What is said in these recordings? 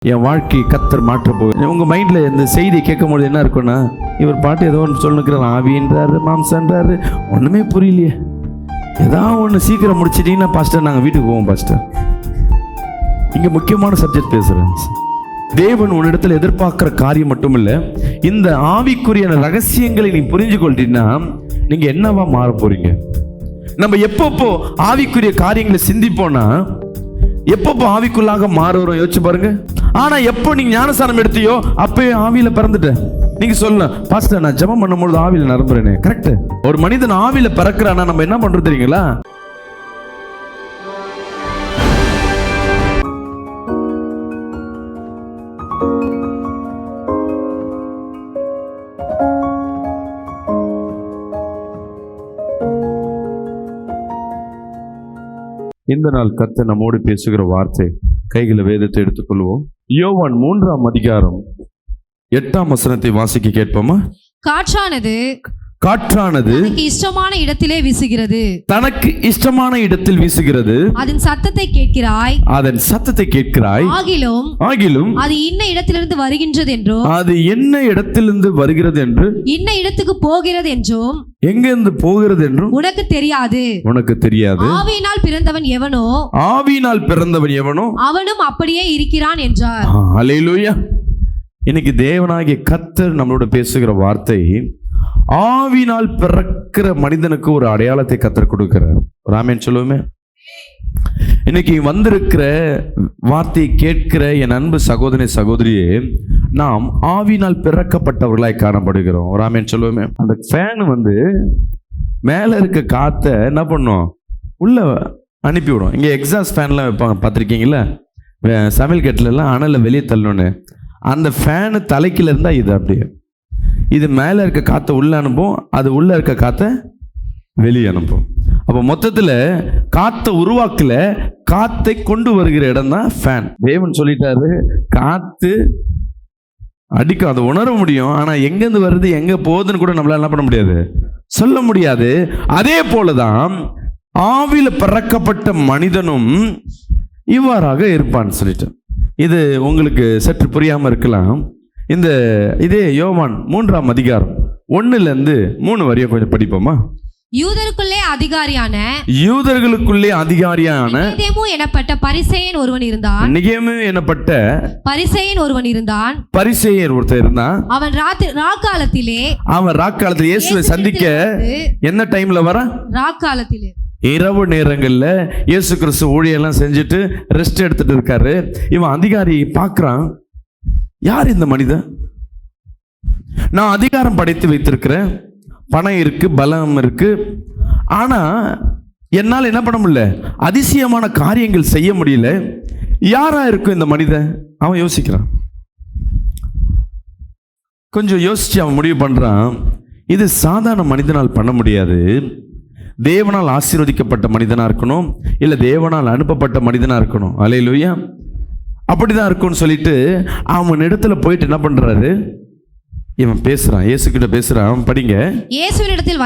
என் வாழ்க்கையை கத்தர் மாற்ற போகுது. உங்க மைண்ட்ல இந்த செய்தியை கேட்கும்போது என்ன இருக்குன்னா, இவர் பாட்டு ஏதோ ஒன்று சொல்லுக்கிறார், ஆவின்றாரு, மாம்சன்றாரு, ஒண்ணுமே புரியலையே. ஏதாவது ஒன்று சீக்கிரம் முடிச்சிட்டீங்கன்னா பாஸ்டர் நாங்கள் வீட்டுக்கு போவோம் பாஸ்டர். இங்க முக்கியமான சப்ஜெக்ட் பேசுறேன். தேவன் உன்னிடத்தில் எதிர்பார்க்கிற காரியம் மட்டும் இல்ல, இந்த ஆவிக்குரிய ரகசியங்களை நீ புரிஞ்சு கொள்றீங்கன்னா நீங்க என்னவா மாற போறீங்க. நம்ம எப்பப்போ ஆவிக்குரிய காரியங்களை சிந்திப்போம்னா எப்பப்போ ஆவிக்குள்ளாக மாறுறோம் யோசிச்சு பாருங்க. ஆனா எப்போ நீங்க ஞானஸ்தானம் எடுத்தியோ அப்பயே ஆவியில பிறந்துட்ட. நீங்க சொல்லலாம், பாஸ்டர் நான் ஜெபம் பண்ணும்போது ஆவியில நிரம்புறேனே. கரெக்ட். ஒரு மனிதன் ஆவியில பிறக்கிறானா நம்ம என்ன பண்றோம் தெரியுங்களா? இந்த நாள் கர்த்தர் நம்மோடு பேசுகிற வார்த்தை, கைகளை வேதத்தை எடுத்துக்கொள்வோம். யோவான் 3ஆம் அதிகாரம் 8ஆம் வசனத்தை வாசிக்க கேட்போமா? காற்றானது தனக்கு இஷ்டமான இடத்திலே வீசுகிறது. தனக்கு இஷ்டமான இடத்தில் வீசுகிறது. அதன் சத்தத்தை கேட்கிறாய். ஆகிலும் அது இன்ன இடத்திலிருந்து வருகின்றது என்றும், அது என்ன இடத்திலிருந்து வருகிறது என்று, இன்ன இடத்துக்கு போகிறது என்றும், எங்கிருந்து போகிறது என்றும் உனக்கு தெரியாது. ஆவியினால் பிறந்தவன் எவனோ அவனும் அப்படியே இருக்கிறான் என்றார். அல்லேலூயா. இன்னைக்கு தேவனாகிய கர்த்தர் நம்மளோட பேசுகிற வார்த்தை, ஆவினால் பிறக்கிற மனிதனுக்கு ஒரு அடையாளத்தை கர்த்தர் கொடுக்கிறார். ராமேன் சொல்லுவோமே. இன்னைக்கு வந்திருக்கிற வார்த்தையை கேட்கிற என் அன்பு சகோதரி சகோதரியே, நாம் ஆவினால் பிறக்கப்பட்டவர்களாய் காணப்படுகிறோம். ராமேன் சொல்லுவோமே. அந்த ஃபேன் மேல இருக்க காத்தை என்ன பண்ணும், உள்ள அனுப்பிவிடும். இங்க எக்ஸாஸ்ட் ஃபேன்லாம் வைப்பாங்க, பார்த்துருக்கீங்களா? சமையல் கட்டில எல்லாம் அனலை வெளியே தள்ளணும்னு. அந்த ஃபேனு தலைக்கில இருந்தா இது அப்படியே, இது மேல இருக்க காத்தை உள்ள அனுப்பும், அது உள்ள இருக்க காத்தை வெளியே அனுப்பும். அப்போ மொத்தத்தில் காத்தை உருவாக்கல, காத்தை கொண்டு வருகிற இடம் தான் ஃபேன். தேவன் சொல்லிட்டாரு, காத்து அடிக்கும், அதை உணர முடியும். ஆனா எங்கேருந்து வருது எங்க போகுதுன்னு கூட நம்மளால என்ன பண்ண முடியாது, சொல்ல முடியாது. அதே போலதான் ஆவியில பிறக்கப்பட்ட மனிதனும் இவ்வாறாக இருப்பான்னு சொல்லிட்டு, இது உங்களுக்கு சற்று புரியாம இருக்கலாம். இதே யோவான் 3ஆம் அதிகாரம் 1லிருந்து 3 வரையும் கொஞ்சம் படிப்போமா? யூதர்களுக்குள்ளே அதிகாரியான நிகேமு எனப்பட்ட பரிசேயன் ஒருவன் இருந்தான். பரிசேயர் ஒருத்தர் இருந்தான். அவன் ராக்காலத்திலே இயேசுவை சந்திக்க என்ன டைம்ல வர? ராக்காலத்திலே, இரவு நேரங்கள்ல இயேசு கிறிஸ்து ஊழியெல்லாம் செஞ்சுட்டு ரெஸ்ட் எடுத்துட்டு இருக்காரு. இவன் அதிகாரி பார்க்கிறான், யார் இந்த மனிதன்? நான் அதிகாரம் படைத்து வைத்திருக்கிறேன், பணம் இருக்கு, பலம் இருக்கு, ஆனா என்னால் என்ன பண்ண முடியல, அதிசயமான காரியங்கள் செய்ய முடியல. யாரா இருக்கும் இந்த மனிதன்? அவன் யோசிக்கிறான். கொஞ்சம் யோசிச்சு அவன் முடிவு பண்றான், இது சாதாரண மனிதனால் பண்ண முடியாது. தேவனால் ஆசீர்வதிக்கப்பட்ட மனிதனா இருக்கணும், இல்ல தேவனால் அனுப்பப்பட்ட மனிதனா இருக்கணும். அல்லேலூயா. அப்படிதான் இருக்கும்னு சொல்லிட்டு அவன் இடத்துல போயிட்டு என்ன பண்றாரு, இவன் பேசுறான், இயேசு கிட்ட பேசுறான். படிங்க. இயேசுவிடத்தில்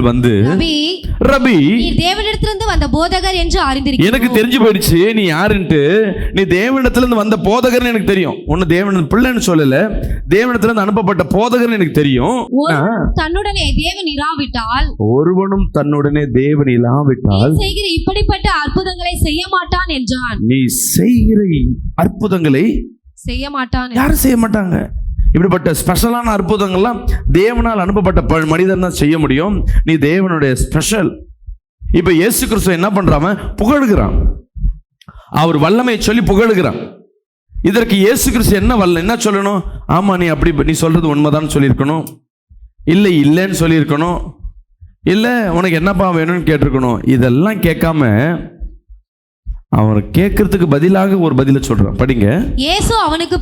வந்து ரபி, நீ தேவனிடத்திலிருந்து வந்த போதகர் என்று அறிந்திருக்கிறேன். எனக்கு தெரிஞ்சு போயிடுச்சு நீ யாருன்ட்டு. நீ தேவனிடத்திலிருந்து வந்த போதகர்னு எனக்கு தெரியும். ஒன்னு தேவன் பிள்ளைன்னு சொல்லல, தேவனிடத்திலிருந்து அனுப்பப்பட்ட போதகர்னு எனக்கு தெரியும். தன்னுடனே தேவன் இராவிட்டால், ஒருவனும் தன்னுடனே தேவன் இராவிட்டால் செய்கிற இப்படிப்பட்ட அற்புதங்களை செய்ய மாட்டான் என்றான். நீ செய்கிற அற்புதங்களை செய்ய மாட்டான். யாரும் செய்ய மாட்டாங்க. இப்படிப்பட்ட ஸ்பெஷலான அற்புதங்கள்லாம் தேவனால் அனுப்பப்பட்ட மனிதன் தான் செய்ய முடியும். நீ தேவனுடைய ஸ்பெஷல். இப்ப இயேசு கிறிஸ்து என்ன பண்றான், புகழுகிறான். அவர் வல்லமை சொல்லி புகழுகிறான். இதற்கு இயேசு கிறிஸ்து என்ன சொல்லணும்? ஆமா, நீ அப்படி நீ சொல்றது உண்மைதான் சொல்லியிருக்கணும், இல்லை இல்லைன்னு சொல்லியிருக்கணும், இல்லை உனக்கு என்னப்பா வேணும்னு கேட்டிருக்கணும். இதெல்லாம் கேட்காம அவன் கேட்கறதுக்கு பதிலாக ஒரு பதில சொல்றான். படிங்க. இயேசு அவனுக்கு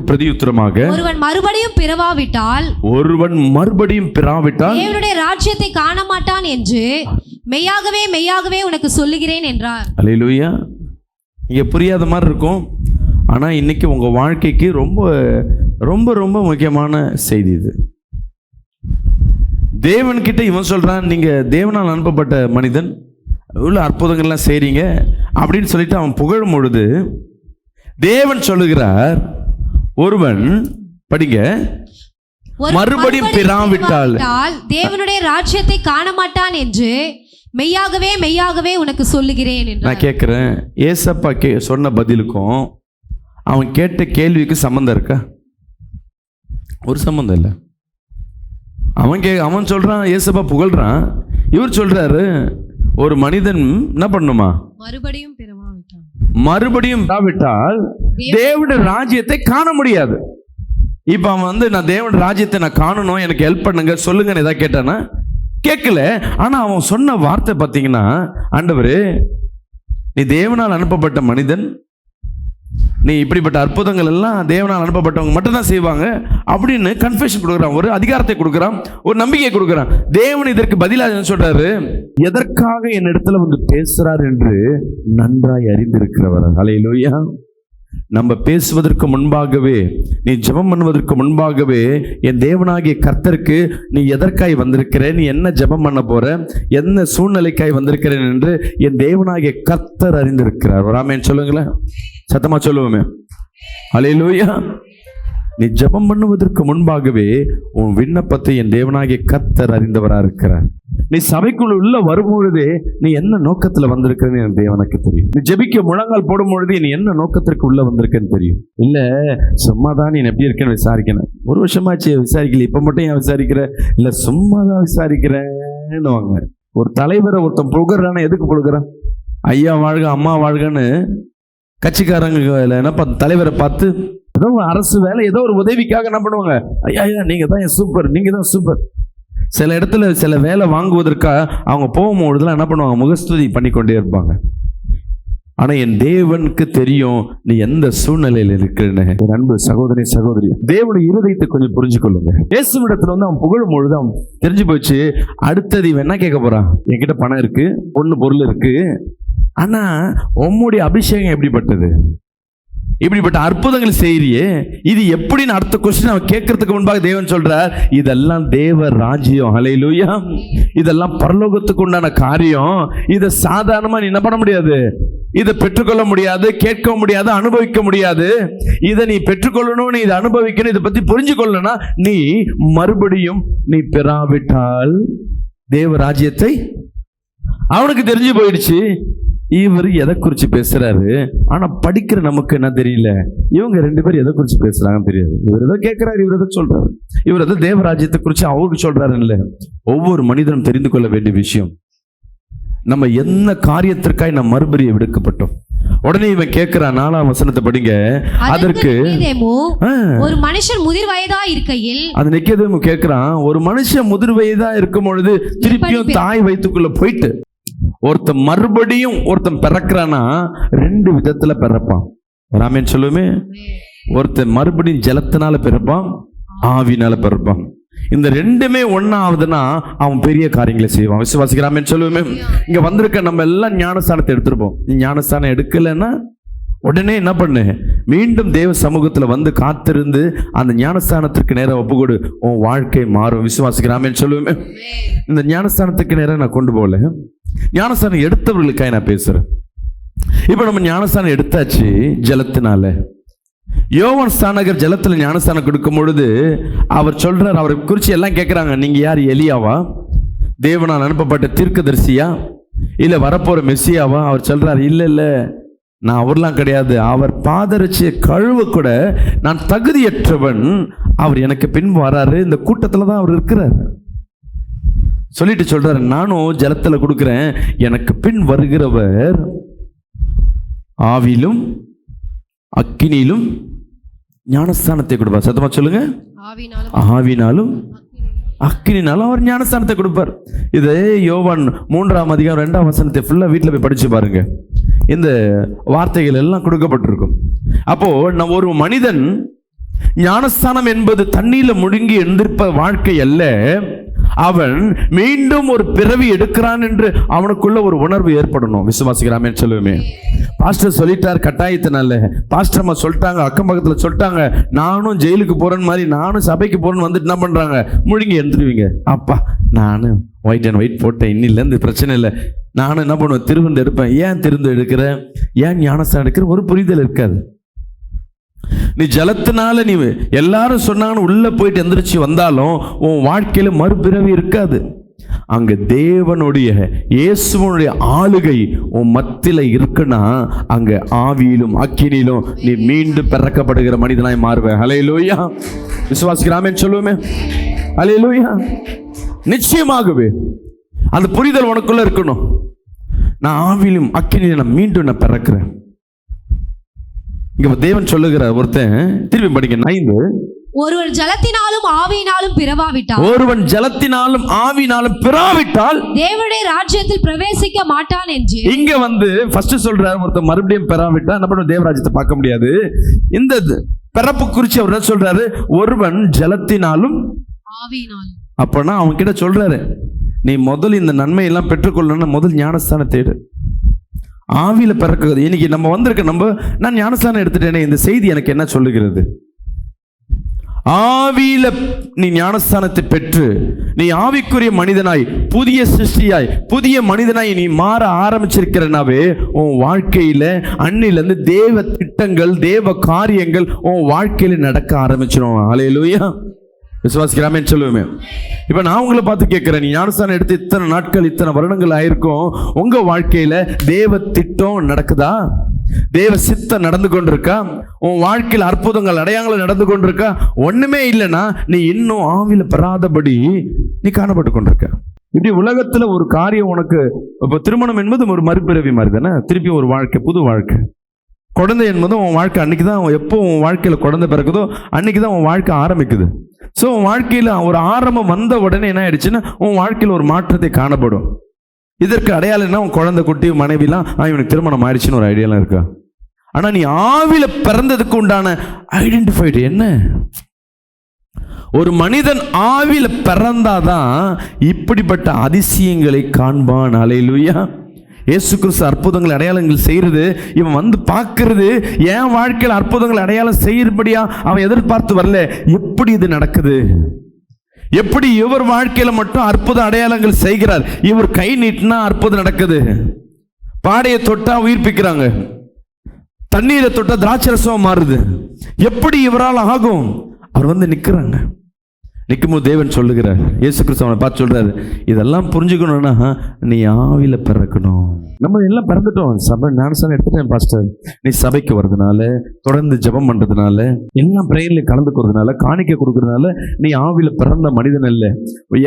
பிரதியுத்தரமாக, ஒருவன் மறுபடியும் பிறவாவிட்டால் தேவனுடைய ராஜ்யத்தை காண மாட்டான் என்று மெய்யாகவே உனக்கு சொல்லுகிறேன் என்றார். அல்லேலூயா. இங்க புரியாத மாதிரி இருக்கும், ஆனா இன்னைக்கு உங்க வாழ்க்கைக்கு ரொம்ப ரொம்ப ரொம்ப முக்கியமான செய்தி இது. தேவன் கிட்ட இவன் சொல்றான், நீங்க தேவனால் அனுப்பப்பட்ட மனிதன், இவ்வளோ அற்புதங்கள்லாம் செய்றீங்க அப்படின்னு சொல்லிட்டு அவன் புகழும் பொழுது தேவன் சொல்லுகிறார், ஒருவன் படிங்க, மறுபடியும் பிறாவிட்டால் தேவனுடைய ராஜ்யத்தை காண மாட்டான் என்று மெய்யாகவே மெய்யாகவே உனக்கு சொல்லுகிறேன் என்று. நான் கேட்குறேன், ஏசப்பா சொன்ன பதிலுக்கும் அவன் கேட்ட கேள்விக்கு சம்மந்தம் இருக்கா? ஒரு சம்மந்தம் இல்லை. அவன் சொல்றான், ஏசப்பா புகழ்றான். இவர் சொல்றாரு, ஒரு மனிதன் என்ன பண்ணுமா? மறுபடியும் பிறவாவிட்டால் தேவனுடைய ராஜ்யத்தை காண முடியாது. இப்ப அவன் நான் தேவனுடைய ராஜ்யத்தை நான் காணணும், எனக்கு ஹெல்ப் பண்ணுங்க சொல்லுங்கன்னு ஏதாவது கேட்டானா? கேட்கல. ஆனா அவன் சொன்ன வார்த்தை பார்த்தீங்கன்னா, ஆண்டவரே நீ தேவனால் அனுப்பப்பட்ட மனிதன், நீ இப்படிப்பட்ட அற்புதங்கள் எல்லாம் தேவனால் அனுப்பப்பட்டவங்க மட்டும்தான் செய்வாங்க அப்படின்னு கன்ஃபெஷன் கொடுக்குறான், ஒரு அதிகாரத்தை கொடுக்குறான், ஒரு நம்பிக்கை கொடுக்குறான். தேவன் இதற்கு பதிலாக சொல்றாரு, எதற்காக என் இடத்துல வந்து பேசுறார் என்று நன்றாய் அறிந்திருக்கிறவர். ஹல்லேலூயா. நம்ம பேசுவதற்கு முன்பாகவே, நீ ஜெபம் பண்ணுவதற்கு முன்பாகவே என் தேவனாகிய கர்த்தருக்கு நீ எதற்காய் வந்திருக்கிற, நீ என்ன ஜெபம் பண்ண போற, என்ன சூழ்நிலைக்காய் வந்திருக்கிறேன் என்று என் தேவனாகிய கர்த்தர் அறிந்திருக்கிறார். ஒரு ஆமென் சொல்லுங்களேன், சத்தமா சொல்லுவோமே. ஹல்லேலூயா. நீ ஜெபம் பண்ணுவதற்கு முன்பாகவே உன் விண்ணப்பத்தை என் தேவனாகிய கர்த்தர் அறிந்தவரா இருக்கிறார். நீ சபைக்குள்ள உள்ள வரும்பொழுதே நீ என்ன நோக்கத்துல வந்திருக்கிறன்னு என் தேவனுக்கு தெரியும். நீ ஜெபிக்க முழங்கால் போடும் பொழுது நீ என்ன நோக்கத்திற்கு உள்ள வந்திருக்கன்னு தெரியும். இல்ல சும்மாதான் நீ எப்படி இருக்கேன்னு விசாரிக்கணும். ஒரு வருஷமாச்சு விசாரிக்கல, இப்ப மட்டும் ஏன் விசாரிக்கிற? இல்ல சும்மாதான் விசாரிக்கிறேன்னு வாங்க. ஒரு தலைவரை ஒருத்தன் புகழ்றான, எதுக்கு புகழ்றான்? ஐயா வாழ்க அம்மா வாழ்கன்னு கட்சிக்காரங்க என்ன தலைவரை பார்த்து ஏதோ அரசு வேலை, ஏதோ ஒரு உதவிக்காக என்ன பண்ணுவாங்க, ஐயா ஐயா நீங்க தான் சூப்பர், நீங்க தான் சூப்பர். சில இடத்துல சில வேலை வாங்குவதற்காக அவங்க போகும்போதுலாம் என்ன பண்ணுவாங்க, முகஸ்துதி பண்ணிக்கொண்டே இருப்பாங்க. ஆனா என் தேவனுக்கு தெரியும் நீ எந்த சூழ்நிலையில் இருக்கிறன்னு. என் அன்பு சகோதரி சகோதரி, தேவனுடைய இருதயத்தை கொஞ்சம் புரிஞ்சுக்கொள்ளுங்க. இயேசுவிடத்துல வந்து அவன் புகழும் பொழுது அவன் தெரிஞ்சு போச்சு, அடுத்தது இவன் என்ன கேட்க போறான்? என்கிட்ட பணம் இருக்கு, பொண்ணு பொருள் இருக்கு, ஆனா உம்முடைய அபிஷேகம் எப்படிப்பட்டது, இப்படிப்பட்ட அற்புதங்கள் செய்யறியே, இது எப்படின்னு அடுத்த கொஸ்டின் அவன் கேட்கறதுக்கு முன்பாக தேவன் சொல்றார், இதெல்லாம் தேவ ராஜ்யம். ஹல்லேலூயா. இதெல்லாம் பரலோகத்துக்கு உண்டான காரியம். இதை சாதாரணமா நீ என்ன பண்ண முடியாது, இதை பெற்றுக்கொள்ள முடியாது, கேட்க முடியாது, அனுபவிக்க முடியாது. இதை நீ பெற்றுக்கொள்ளணும், நீ இதை அனுபவிக்கணும், இதை பத்தி புரிஞ்சு கொள்ளணும்னா நீ மறுபடியும் நீ பெறாவிட்டால் தேவ ராஜ்யத்தை. அவனுக்கு தெரிஞ்சு போயிடுச்சு இவர் எதை குறிச்சு பேசுறாரு. ஆனா படிக்கிற நமக்கு என்ன தெரியல, இவங்க ரெண்டு பேரும் எதை குறிச்சு பேசுறாங்கன்னு தெரியாது. இவர் எதை கேட்கிறாரு, இவர் எதை சொல்றாரு, இவர் எதை தேவராஜ்யத்தை குறிச்சு அவருக்கு சொல்றாரு. இல்ல, ஒவ்வொரு மனிதனும் தெரிந்து கொள்ள வேண்டிய விஷயம், நம்ம என்ன காரியத்திற்காய் நம்ம மறுபடியும் விடுக்கப்பட்டோம். உடனே இவன் கேட்கிறான், 4ஆம் வசனத்தை படிங்க. அதற்கு ஒரு மனுஷன் முதிர் வயதா இருக்கையில், அது நிக்கதேமு கேட்கிறான், ஒரு மனுஷன் முதிர் வயதா இருக்கும் பொழுது திருப்பியும் தாய் வயிற்றுக்குள்ள போயிட்டு ஒருத்தன் மறுபடியும் ஒருத்தன் பிறக்கிறானா ரெண்டு விதத்துல பிறப்பான். ராமேன் சொல்லுமே, ஒருத்தன் மறுபடியும் ஜலத்தினால பிறப்பான், ஆவினால பிறப்பான். இந்த ரெண்டுமே ஒன்னாவதுன்னா அவன் பெரிய காரியங்களை செய்வான். விசுவாசிக்கிறாமேன்னு சொல்லுவோமே. இங்க வந்திருக்க நம்ம எல்லாம் ஞானஸ்தானத்தை எடுத்திருப்போம். நீ ஞானஸ்தானம் எடுக்கலைன்னா உடனே என்ன பண்ணு, மீண்டும் தேவ சமூகத்துல வந்து காத்திருந்து அந்த ஞானஸ்தானத்திற்கு நேரம் ஒப்புக்கொடு, உன் வாழ்க்கை மாறும். விசுவாசிக்கிறாமேன்னு சொல்லுவோமே. இந்த ஞானஸ்தானத்துக்கு நேரம் நான் கொண்டு போகல, ஞானஸ்தானம் எடுத்தவர்களுக்காக நான் பேசுறேன். இப்ப நம்ம ஞானஸ்தானம் எடுத்தாச்சு ஜலத்தினால. யோவான் ஸ்நானகர் ஜலத்துல ஞானஸ்தானம் கொடுக்கும் பொழுது அவர் சொல்றார், அவரை குறிச்சு எல்லாம் கேட்கிறாங்க, நீங்க யார், எலியாவா, தேவனால் அனுப்பப்பட்ட தீர்க்கதரிசியா, இல்ல வரப்போற மெஸ்ஸியாவா? அவர் சொல்றார், இல்ல இல்ல நான் அவர்லாம் கிடையாது, அவர் பாதரட்சிய கழுவ கூட நான் தகுதியற்றவன், அவர் எனக்கு பின் வராரு, இந்த கூட்டத்துல தான் அவர் இருக்கிறார் சொல்லிட்டு சொல்றாரு, நானும் ஜலத்துல கொடுக்கிறேன், எனக்கு பின் வருகிறவர் ஆவிலும் அக்கினியிலும் ஞானஸ்தானத்தை கொடுப்பார். சத்தமா சொல்லுங்க, ஆவினாலும் அக்கினினாலும் அவர் ஞானஸ்தானத்தை கொடுப்பார். இதே யோவான் 3ஆம் அதிகாரம் 2ஆம் வசனத்தை ஃபுல்லா வீட்டில் போய் படிச்சு பாருங்க. இந்த வார்த்தைகள் எல்லாம் கொடுக்கப்பட்டிருக்கும். அப்போ நம்ம ஒரு மனிதன் ஞானஸ்தானம் என்பது தண்ணீர்ல முழுங்கி எழுந்திருப்ப வாழ்க்கை அல்ல, அவன் மீண்டும் ஒரு பிறவி எடுக்கிறான் என்று அவனுக்குள்ள ஒரு உணர்வு ஏற்படணும். விசுவாசிக்கிறாமே சொல்லுவேமே. பாஸ்டர் சொல்லிட்டார் கட்டாயத்தினால, பாஸ்டர் அம்மா சொல்லிட்டாங்க, அக்கம் பக்கத்துல சொல்லிட்டாங்க, நானும் ஜெயிலுக்கு போறேன்னு மாதிரி நானும் சபைக்கு போறேன்னு வந்துட்டு என்ன பண்றாங்க, முழுங்கி எழுந்துருவீங்க. அப்பா நானும் ஒயிட் அண்ட் ஒயிட் போட்டேன், இன்னிலேருந்து பிரச்சனை இல்லை, நானும் என்ன பண்ணுவேன், திருவிந்து எடுப்பேன். ஏன் திருந்து எடுக்கிற, ஏன் ஞானஸ்தானம் எடுக்கிற, ஒரு புரிதல் இருக்காது. நீ ஜலத்தினால நீ எல்லாரும் சொன்னாங்கன்னு உள்ள போயிட்டு எந்திரிச்சு வந்தாலும் உன் வாழ்க்கையில மறுபிறவி இருக்காது. அங்க தேவனுடைய இயேசுவனுடைய ஆளுகை உன் மத்தியில இருக்குன்னா அங்க ஆவியிலும் அக்கினியிலும் நீ மீண்டும் பிறக்கப்படுகிற மனிதனாய் மாறுவேன். ஹல்லேலூயா. விசுவாசிக்கிறாமே சொல்லுவோமே. ஹல்லேலூயா. நிச்சயமாகவே அந்த புரிதல் உனக்குள்ள இருக்கணும். நான் ஆவியிலும் அக்கினியிலும் நான் மீண்டும் நான் பிறக்கிறேன். இங்க தேவன் சொல்லுகிற ஒருத்தன், திரும்பி படிங்க 9. ஒருவன் ஜலத்தினாலும் ஆவியினாலும் பிறவாவிட்டால், ஒருவன் ஜலத்தினாலும் ஆவியினாலும் பிறவாவிட்டால் தேவனுடைய ராஜ்யத்தில் பிரவேசிக்க மாட்டான் என்று. இங்க ஃபர்ஸ்ட் சொல்றாரு, ஒருத்தன் மறுபடியும் பெறாவிட்டா என்ன பண்ண, தேவராஜ்யத்தை பார்க்க முடியாது. இந்த பிறப்பு குறிச்சு அவர் என்ன சொல்றாரு, ஒருவன் ஜலத்தினாலும் ஆவியினாலும். அப்பனா அவன் கிட்ட சொல்றாரு, நீ முதல் இந்த நன்மை எல்லாம் பெற்றுக்கொள்ளணும், முதல் ஞானஸ்தானம் தேடு. ஆவியில பிறக்குது. இன்னைக்கு நம்ம வந்திருக்க நான் ஞானஸ்தானம் எடுத்துட்டேனே, இந்த செய்தி எனக்கு என்ன சொல்லுகிறது? ஆவியில நீ ஞானஸ்தானத்தை பெற்று நீ ஆவிக்குரிய மனிதனாய், புதிய சிருஷ்டியாய், புதிய மனிதனாய் நீ மாற ஆரம்பிச்சிருக்கிறனாவே உன் வாழ்க்கையில அன்னிலிருந்து தேவ திட்டங்கள், தேவ காரியங்கள் உன் வாழ்க்கையில நடக்க ஆரம்பிச்சிடும். ஹல்லேலூயா. விசுவாசிக்கிறாமே சொல்லுவேமே. இப்ப நான் உங்களை பார்த்து கேட்கிறேன், நீ ஞானஸ்தானம் எடுத்து இத்தனை நாட்கள், இத்தனை வருடங்கள் ஆயிருக்கும், உங்க வாழ்க்கையில தேவ திட்டம் நடக்குதா? தேவ சித்தம் நடந்து கொண்டிருக்கா? உன் வாழ்க்கையில் அற்புதங்கள், அடையாளங்கள் நடந்து கொண்டிருக்கா? ஒண்ணுமே இல்லைன்னா நீ இன்னும் ஆவியில பெறாதபடி நீ காணப்பட்டு கொண்டிருக்க. இப்படி உலகத்துல ஒரு காரியம் உனக்கு, இப்ப திருமணம் என்பது ஒரு மறுபிறவி மாதிரி தானே, திருப்பி ஒரு வாழ்க்கை, புது வாழ்க்கை. குழந்தை என்பதும் உன் வாழ்க்கை அன்னைக்கு தான், எப்போ உன் வாழ்க்கையில குழந்தை பிறக்குதோ அன்னைக்கு தான் உன் வாழ்க்கை ஆரம்பிக்குது. ஸோ உன் வாழ்க்கையில் ஒரு ஆரம்பம் வந்த உடனே என்ன ஆயிடுச்சுன்னா உன் வாழ்க்கையில் ஒரு மாற்றத்தை காணப்படும். இதற்கு அடையாளம் என்ன, உன் குழந்தை, குட்டி, மனைவிலாம் இவனுக்கு திருமணம் ஆயிடுச்சுன்னு ஒரு ஐடியாலாம் இருக்கா? ஆனால் நீ ஆவியில பிறந்ததுக்கு உண்டான ஐடென்டிஃபைடு என்ன? ஒரு மனிதன் ஆவியில பிறந்தாதான் இப்படிப்பட்ட அதிசயங்களை காண்பான். ஹல்லேலூயா. இயேசு கிறிஸ்து அற்புதங்கள் அடையாளங்கள் செய்யறது, இவன் பார்க்கறது, என் வாழ்க்கையில் அற்புதங்கள் அடையாளம் செய்யறபடியா அவன் எதிர்பார்த்து வரல. எப்படி இது நடக்குது? எப்படி இவர் வாழ்க்கையில மட்டும் அற்புத அடையாளங்கள் செய்கிறார்? இவர் கை நீட்டினா அற்புதம் நடக்குது, பாடையை தொட்டா உயிர்ப்பிக்கிறாங்க, தண்ணீரை தொட்டா திராட்சரசம் மாறுது. எப்படி இவரால் ஆகும்? அவர் நிற்கிறாங்க. நிற்கும்போது தேவன் சொல்லுகிறார், இயேசு கிறிஸ்து அவனை பார்த்து சொல்றாரு, இதெல்லாம் புரிஞ்சுக்கணும்னா நீ ஆவியில பிறக்கணும். நம்ம எல்லாம் பிறந்துட்டோம். சபை ஞானஸ்தானம் எடுத்துட்டேன் பாஸ்டர். நீ சபைக்கு வர்றதுனால, தொடர்ந்து ஜெபம் பண்றதுனால, எல்லாம் பிரேயர்ல கலந்துக்கிறதுனால, காணிக்க கொடுக்கறதுனால நீ ஆவியில பிறந்த மனிதன் அல்ல.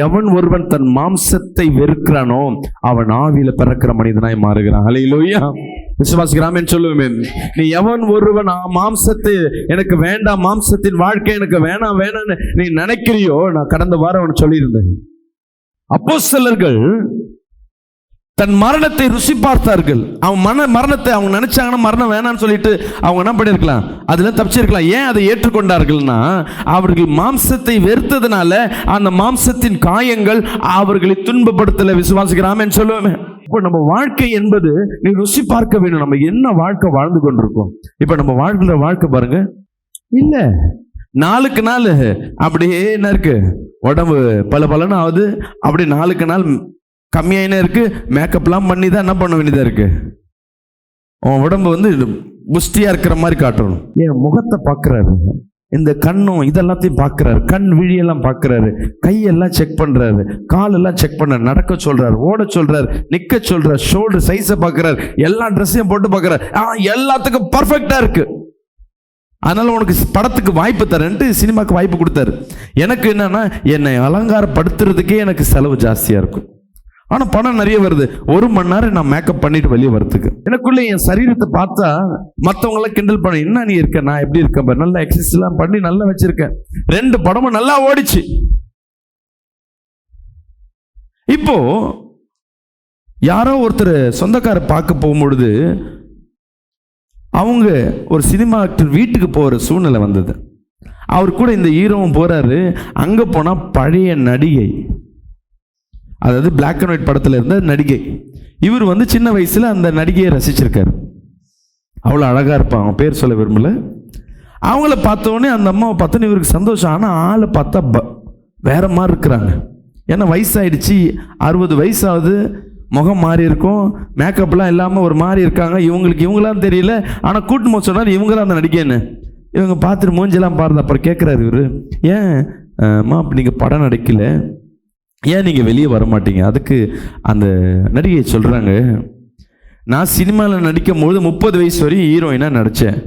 எவன் ஒருவன் தன் மாம்சத்தை வெறுக்கிறானோ அவன் ஆவியில பிறக்கிற மனிதனாய் மாறுகிறான். ஹல்லேலூயா. விசுவாசிக்கிறாமேன்னு சொல்லுவேன். நீ எவன் ஒருவன் மாம்சத்தை எனக்கு வேண்டாம், மாம்சத்தின் வாழ்க்கை எனக்கு வேணாம் வேணான்னு நீ நினைக்கிறியோ, நான் கடந்த வாரம் அவன் சொல்லியிருந்தேன், அப்போஸ்தலர்கள் தன் மரணத்தை ருசி பார்த்தார்கள். அவன் மரணத்தை அவங்க நினைச்சாங்கன்னா மரணம் வேணான்னு சொல்லிட்டு அவங்க என்ன பண்ணிருக்கலாம், அதுல தப்பிச்சிருக்கலாம். ஏன் அதை ஏற்றுக்கொண்டார்கள்னா அவர்கள் மாம்சத்தை வெறுத்ததுனால அந்த மாம்சத்தின் காயங்கள் அவர்களை துன்பப்படுத்தல. விசுவாசிக்கிறாமேன்னு சொல்லுவேன். இப்போ நம்ம வாழ்க்கை என்பது நீ ருசி பார்க்க வேணும். நம்ம என்ன வாழ்க்கை வாழ்ந்து கொண்டிருக்கோம்? இப்ப நம்ம வாழ்கிற வாழ்க்கை பாருங்க, இல்ல நாளுக்கு நாள் அப்படியே என்ன இருக்கு, உடம்பு பலன்னு ஆகுது, அப்படி நாளுக்கு நாள் கம்மியாயினே இருக்கு. மேக்கப்லாம் பண்ணி தான் என்ன பண்ண வேண்டியதா இருக்கு. உன் உடம்பு புஷ்டியா இருக்கிற மாதிரி காட்டணும். என் முகத்தை பார்க்கிறாரு, இந்த கண்ணும் இதெல்லாத்தையும் பார்க்கிறாரு, கண் விழியெல்லாம் பார்க்கிறாரு, கையெல்லாம் செக் பண்றாரு, காலெல்லாம் செக் பண்றாரு, நடக்க சொல்றாரு, ஓட சொல்றாரு, நிக்க சொல்றாரு, ஷோல்டர் சைஸை பார்க்கிறாரு, எல்லா ட்ரெஸ்ஸையும் போட்டு பார்க்கிறாரு, எல்லாத்துக்கும் பர்ஃபெக்டா இருக்கு. அதனால உனக்கு படத்துக்கு வாய்ப்பு தரேன்ட்டு சினிமாக்கு வாய்ப்பு கொடுத்தாரு. எனக்கு என்னன்னா, என்னை அலங்காரப்படுத்துறதுக்கே எனக்கு செலவு ஜாஸ்தியா இருக்கும். ஆனா பணம் நிறைய வருது. 1 மணி நேரம் நான் மேக்கப் பண்ணிட்டு வெளியே வரதுக்கு, எனக்குள்ள என் சரீரத்தை பார்த்தா மற்றவங்க எல்லாம் கிண்டல் பண்ண, என்ன நீ இருக்க, நான் எப்படி இருக்கேன் பாரு, நல்லா எக்ஸசைஸ் எல்லாம் பண்ணி நல்லா வச்சிருக்கேன். 2 படமும் நல்லா ஓடிச்சு. இப்போ யாரோ ஒருத்தர் சொந்தக்கார பார்க்க போகும்பொழுது அவங்க ஒரு சினிமா ஆக்டர் வீட்டுக்கு போகிற சூழ்நிலை வந்தது. அவர் கூட இந்த ஹீரோவும் போறாரு. அங்கே போனால் பழைய நடிகை, அதாவது பிளாக் அண்ட் ஒயிட் படத்தில் இருந்த நடிகை. இவர் சின்ன வயசில் அந்த நடிகையை ரசிச்சிருக்காரு. அவ்வளோ அழகாக இருப்பான், அவன் பேர் சொல்ல விரும்பல. அவங்கள பார்த்தோன்னே அந்த அம்மாவை பார்த்தோன்னே இவருக்கு சந்தோஷம். ஆனால் ஆளை பார்த்தா வேற மாதிரி இருக்கிறாங்க. ஏன்னா வயசாயிடுச்சு, 60 வயசாகுது, முகம் மாறி இருக்கும், மேக்கப்லாம் இல்லாமல் ஒரு மாதிரி இருக்காங்க. இவங்களாம் தெரியல, ஆனால் கூட்டு சொன்னார் இவங்க தான் அந்த நடிகன்னு. இவங்க பார்த்துட்டு மூஞ்செல்லாம் பாருது. அப்புறம் கேட்குறாரு இவர், ஏன் அம்மா அப்படி நீங்கள் படம் நடிக்கல, ஏன் நீங்கள் வெளியே வர மாட்டீங்க? அதுக்கு அந்த நடிகை சொல்கிறாங்க, நான் சினிமாவில் நடிக்கும் பொழுது 30 வயசு வரையும் ஹீரோயினாக நடித்தேன்.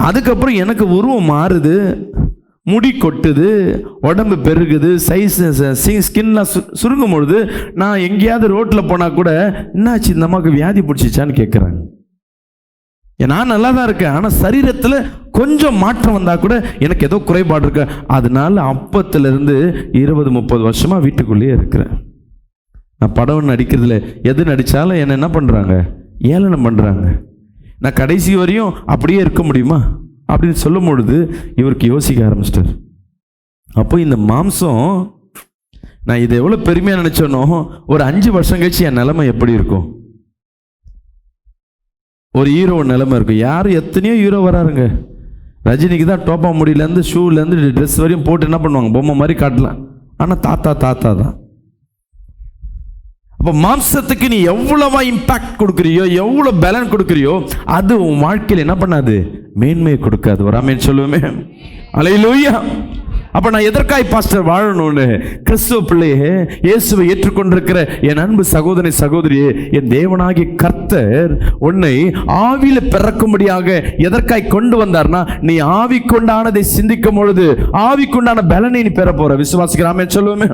அதுக்கப்புறம் எனக்கு உருவம் மாறுது, முடி கொட்டுது, உடம்பு பெருகுது, சைஸ் ஸ்கின்லாம் சுருங்கும் பொழுது நான் எங்கேயாவது ரோட்டில் போனால் கூட என்னாச்சு இந்த அம்மாவுக்கு வியாதி பிடிச்சிச்சான்னு கேட்குறாங்க. நான் நல்லா தான் இருக்கேன், ஆனால் சரீரத்தில் கொஞ்சம் மாற்றம் வந்தால் கூட எனக்கு ஏதோ குறைபாடு இருக்கு. அதனால அப்பத்திலிருந்து 20-30 வருஷமாக வீட்டுக்குள்ளேயே இருக்கிறேன். நான் படம் நடிக்கிறதுல எது நடித்தாலும் என்னை என்ன பண்ணுறாங்க, ஏளனம் பண்ணுறாங்க. நான் கடைசி வரையும் அப்படியே இருக்க முடியுமா அப்படின்னு சொல்லும் பொழுது இவருக்கு யோசிக்க ஆரம்பிச்சிட்டார். அப்போ இந்த மாம்சம், நான் இதை எவ்வளோ பெருமையாக நினச்சேனோ, ஒரு 5 வருஷம் கழிச்சு என் நிலைமை எப்படி இருக்கும்? ஒரு ஹீரோ நிலைமை இருக்கும். யாரும் எத்தனையோ ஹீரோ வராருங்க. ரஜினிக்கு தான் டோப்பா முடியிலேருந்து ஷூலேருந்து ட்ரெஸ் வரையும் போட்டு என்ன பண்ணுவாங்க, பொம்மை மாதிரி காட்டலாம். ஆனால் தாத்தா தான். அப்போ மாம்சத்துக்கு நீ எவ்வளவா இம்பாக்ட் கொடுக்குறியோ, எவ்வளோ பலன் கொடுக்குறியோ, அது உன் வாழ்க்கையில் என்ன பண்ணாது, மேன்மையை கொடுக்காது. ஒரு ஆமென் சொல்லுவோமே, அல்லேலூயா. அப்போ நான் எதற்காய் பாஸ்டர் வாழணும்னு? கிறிஸ்துவ பிள்ளையே, இயேசுவை ஏற்றுக்கொண்டிருக்கிற என் அன்பு சகோதரி சகோதரியே, என் தேவனாகிய கர்த்தர் உன்னை ஆவியில பிறக்கும்படியாக எதற்காய் கொண்டு வந்தார்னா, நீ ஆவிக்குண்டானதை சிந்திக்கும் பொழுது ஆவிக்குண்டான பலனை நீ பெற போற. விசுவாசிக்கிறாமே சொல்லுவோமே,